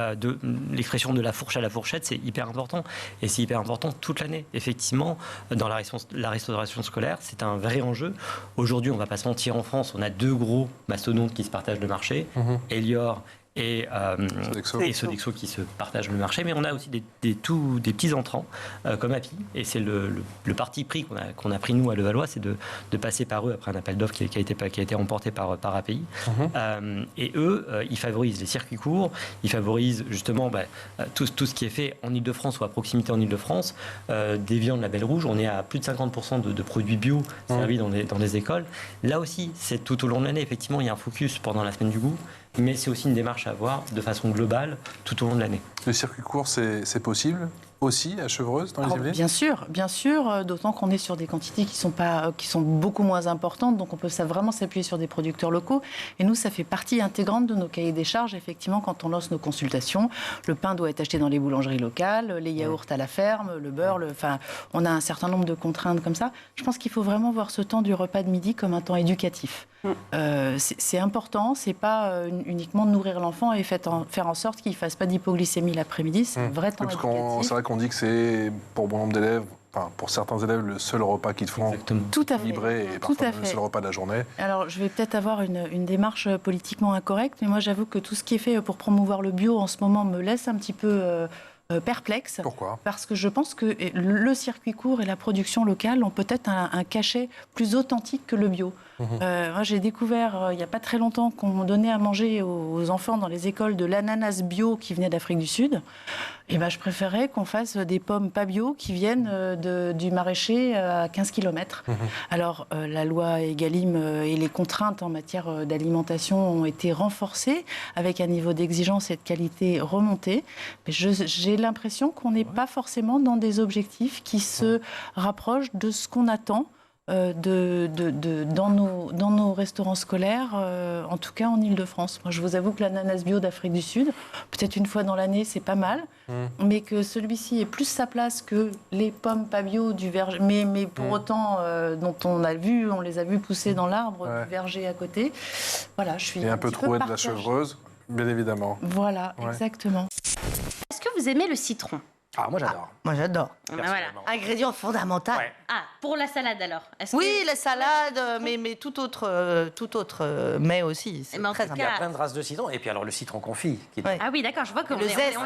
l'expression de la fourche à la fourchette, c'est hyper important. Et c'est hyper important toute l'année. Effectivement, dans la restauration scolaire, c'est un vrai enjeu. Aujourd'hui, on ne va pas se mentir, en France, on a 2 gros mastodontes qui se partagent le marché, Elior et Sodexo qui se partagent le marché, mais on a aussi des petits entrants comme API, et c'est le parti pris qu'on a pris nous à Levallois, c'est de passer par eux après un appel d'offres qui a été remporté par API. Et eux, ils favorisent les circuits courts, ils favorisent justement tout ce qui est fait en Ile-de-France ou à proximité en Ile-de-France, des viandes label rouge. On est à plus de 50% de produits bio servis dans les écoles. Là aussi, c'est tout au long de l'année. Effectivement, il y a un focus pendant la semaine du goût, mais c'est aussi une démarche à avoir de façon globale tout au long de l'année. Le circuit court, c'est possible aussi à Chevreuse, dans les Yvelines ? Bien sûr, d'autant qu'on est sur des quantités qui sont beaucoup moins importantes, donc on peut vraiment s'appuyer sur des producteurs locaux. Et nous, ça fait partie intégrante de nos cahiers des charges, effectivement, quand on lance nos consultations. Le pain doit être acheté dans les boulangeries locales, les yaourts à la ferme, le beurre, on a un certain nombre de contraintes comme ça. Je pense qu'il faut vraiment voir ce temps du repas de midi comme un temps éducatif. C'est important, c'est pas uniquement de nourrir l'enfant et faire en sorte qu'il ne fasse pas d'hypoglycémie l'après-midi, c'est un vrai temps éducatif. C'est vrai qu'on dit que c'est, pour bon nombre d'élèves, pour certains élèves, le seul repas qu'ils font équilibré, et parfois le seul repas de la journée. Alors, je vais peut-être avoir une démarche politiquement incorrecte, mais moi, j'avoue que tout ce qui est fait pour promouvoir le bio en ce moment me laisse un petit peu perplexe. Pourquoi ? Parce que je pense que le circuit court et la production locale ont peut-être un cachet plus authentique que le bio. Moi, j'ai découvert il n'y a pas très longtemps qu'on donnait à manger aux enfants dans les écoles de l'ananas bio qui venait d'Afrique du Sud. Et je préférais qu'on fasse des pommes pas bio qui viennent du maraîcher à 15 km. Alors, la loi Egalim et les contraintes en matière d'alimentation ont été renforcées avec un niveau d'exigence et de qualité remonté. Mais j'ai l'impression qu'on n'est pas forcément dans des objectifs qui se rapprochent de ce qu'on attend dans nos restaurants scolaires, en tout cas en Ile-de-France. Moi, je vous avoue que l'ananas bio d'Afrique du Sud, peut-être une fois dans l'année, c'est pas mal, mais que celui-ci ait plus sa place que les pommes pas bio du verger, mais pour autant, dont on les a vus pousser dans l'arbre du verger à côté. Voilà, je suis et un peu troué de la Chevreuse, bien évidemment. Voilà, exactement. Est-ce que vous aimez le citron ? Ah, moi j'adore. Moi j'adore. Voilà. Ingrédient fondamental. Ouais. Ah, pour la salade alors. Oui, la salade, mais tout autre mets aussi. C'est très Il y a plein de races de citron. Et puis alors le citron confit. Ah oui, d'accord, je vois que le zeste.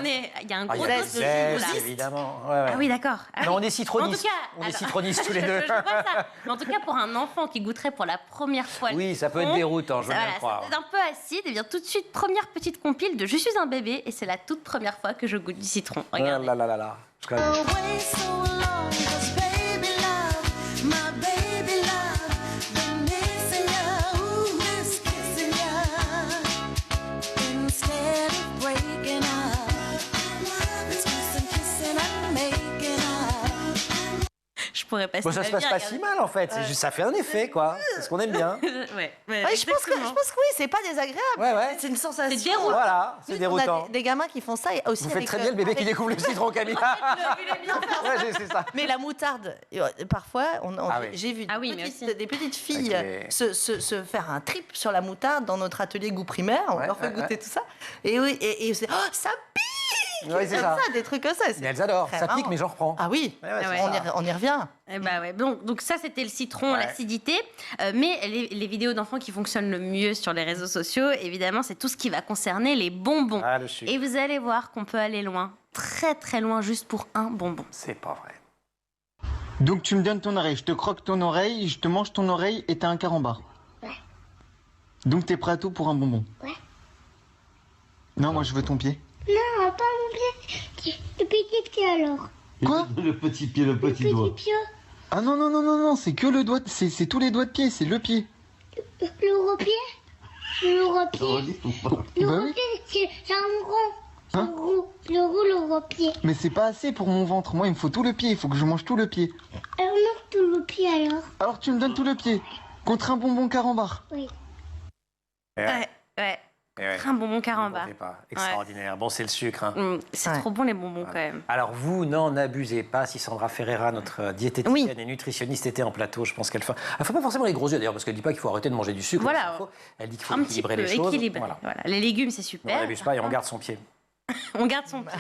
il y a un Ah, gros il y a le dos de zeste, jus, là. évidemment. Ah oui, d'accord. Ah Non, oui. on est citronistes. En tout cas, On est citronistes tous les deux. Je vois ça. Mais en tout cas, pour un enfant qui goûterait pour la première fois Oui, ça peut être déroutant, je veux bien le croire. C'est un peu acide. Et bien tout de suite, première petite compile de Je suis un bébé. Et c'est la toute première fois que je goûte du citron. Regardez. Ah là là là là. Je connais. Je pourrais passer Bon, ça se passe pas si mal en fait. C'est juste, ça fait un effet quoi. C'est ce qu'on aime bien. Ouais, je pense que oui, c'est pas désagréable. Ouais. C'est une sensation. C'est déroutant. Voilà, c'est déroutant. On a des gamins qui font ça et aussi. Vous faites avec, très bien le bébé qui découvre le citron, Camille. Ouais, c'est ça. Mais la moutarde, parfois, j'ai vu des petites filles se faire un trip sur la moutarde dans notre atelier goût primaire. On leur fait goûter tout ça. Et oui, et c'est ça pique. Oui, c'est ça. Des trucs comme ça. Mais elles adorent. Ça pique, mais j'en reprends. Ah oui, on y revient. Eh ben ouais. Donc ça, c'était le citron, l'acidité. Mais les vidéos d'enfants qui fonctionnent le mieux sur les réseaux sociaux, évidemment, c'est tout ce qui va concerner les bonbons. Ah, le sucre. Et vous allez voir qu'on peut aller loin, très très loin, juste pour un bonbon. C'est pas vrai. Donc tu me donnes ton oreille, je te croque ton oreille, je te mange ton oreille et t'as un carambar. Ouais. Donc t'es prêt à tout pour un bonbon. Ouais. Non, moi je veux ton pied. Non, pas mon pied. Le petit pied alors. Quoi? Le petit doigt. Pied. Ah non, c'est que le doigt, c'est tous les doigts de pied, c'est le pied. Le gros pied. Le gros pied. Le gros pied, c'est un gros. Hein? Le gros pied. Mais c'est pas assez pour mon ventre, moi il me faut tout le pied, il faut que je mange tout le pied. Alors non, tout le pied alors. Alors tu me donnes tout le pied, contre un bonbon carambar. Oui. Ouais. Un bonbon carambar. Extraordinaire. Bon, c'est le sucre. Hein. C'est trop bon les bonbons quand même. Alors vous n'en abusez pas. Si Sandra Ferreira, notre diététicienne et nutritionniste, était en plateau, je pense qu'elle fait. Elle ne fait pas forcément les gros yeux d'ailleurs, parce qu'elle ne dit pas qu'il faut arrêter de manger du sucre. Voilà. Elle dit qu'il faut équilibrer les choses. Voilà. Les légumes, c'est super. On n'abuse pas et on garde son pied. On garde son pied.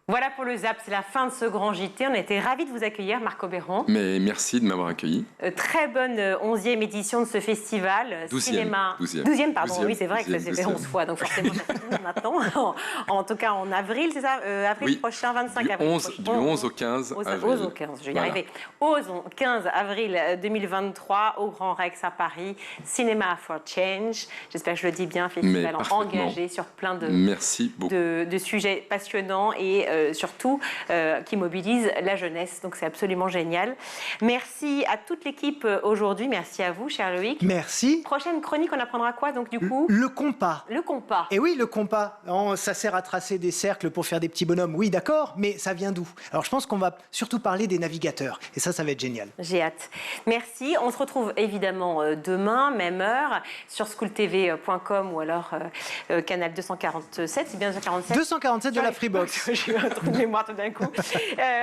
Voilà pour le ZAP, c'est la fin de ce grand JT. On a été ravis de vous accueillir, Marco Béron. Mais merci de m'avoir accueilli. Très bonne 11e édition de ce festival. 12e, cinéma. 12e, pardon. Oui, c'est vrai que ça s'est fait 11 fois, donc forcément ça fait 12 maintenant. En tout cas, en avril, c'est ça avril prochain, 25 avril. Du 11 au 15 avril. 11 au 15, je vais y arriver. 11 au 15 avril 2023, au Grand Rex à Paris. Cinéma for Change. J'espère que je le dis bien, festival engagé sur plein de sujets passionnants et surtout qui mobilise la jeunesse. Donc c'est absolument génial. Merci à toute l'équipe aujourd'hui. Merci à vous, cher Loïc. Merci. Prochaine chronique, on apprendra quoi donc du coup? Le compas. Le compas. Et oui, le compas. Ça sert à tracer des cercles pour faire des petits bonhommes. Oui, d'accord, mais ça vient d'où? Alors je pense qu'on va surtout parler des navigateurs. Et ça va être génial. J'ai hâte. Merci. On se retrouve évidemment demain, même heure, sur schooltv.com ou alors canal 247. C'est bien 247. 247 de la Freebox. J'ai eu un trou de mémoire tout d'un coup.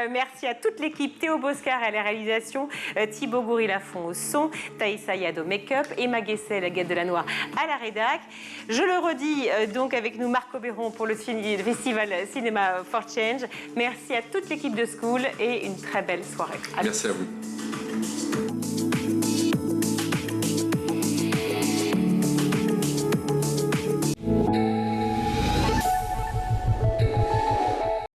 Merci à toute l'équipe. Théo Boscar à la réalisation, Thibaut Goury-Lafont au son, Taïssa Yad au make-up, Emma Guessel, la Guette de la Noire à la rédac. Je le redis, donc avec nous Marco Béron pour le festival Cinéma for Change. Merci à toute l'équipe de School et une très belle soirée. Merci à vous.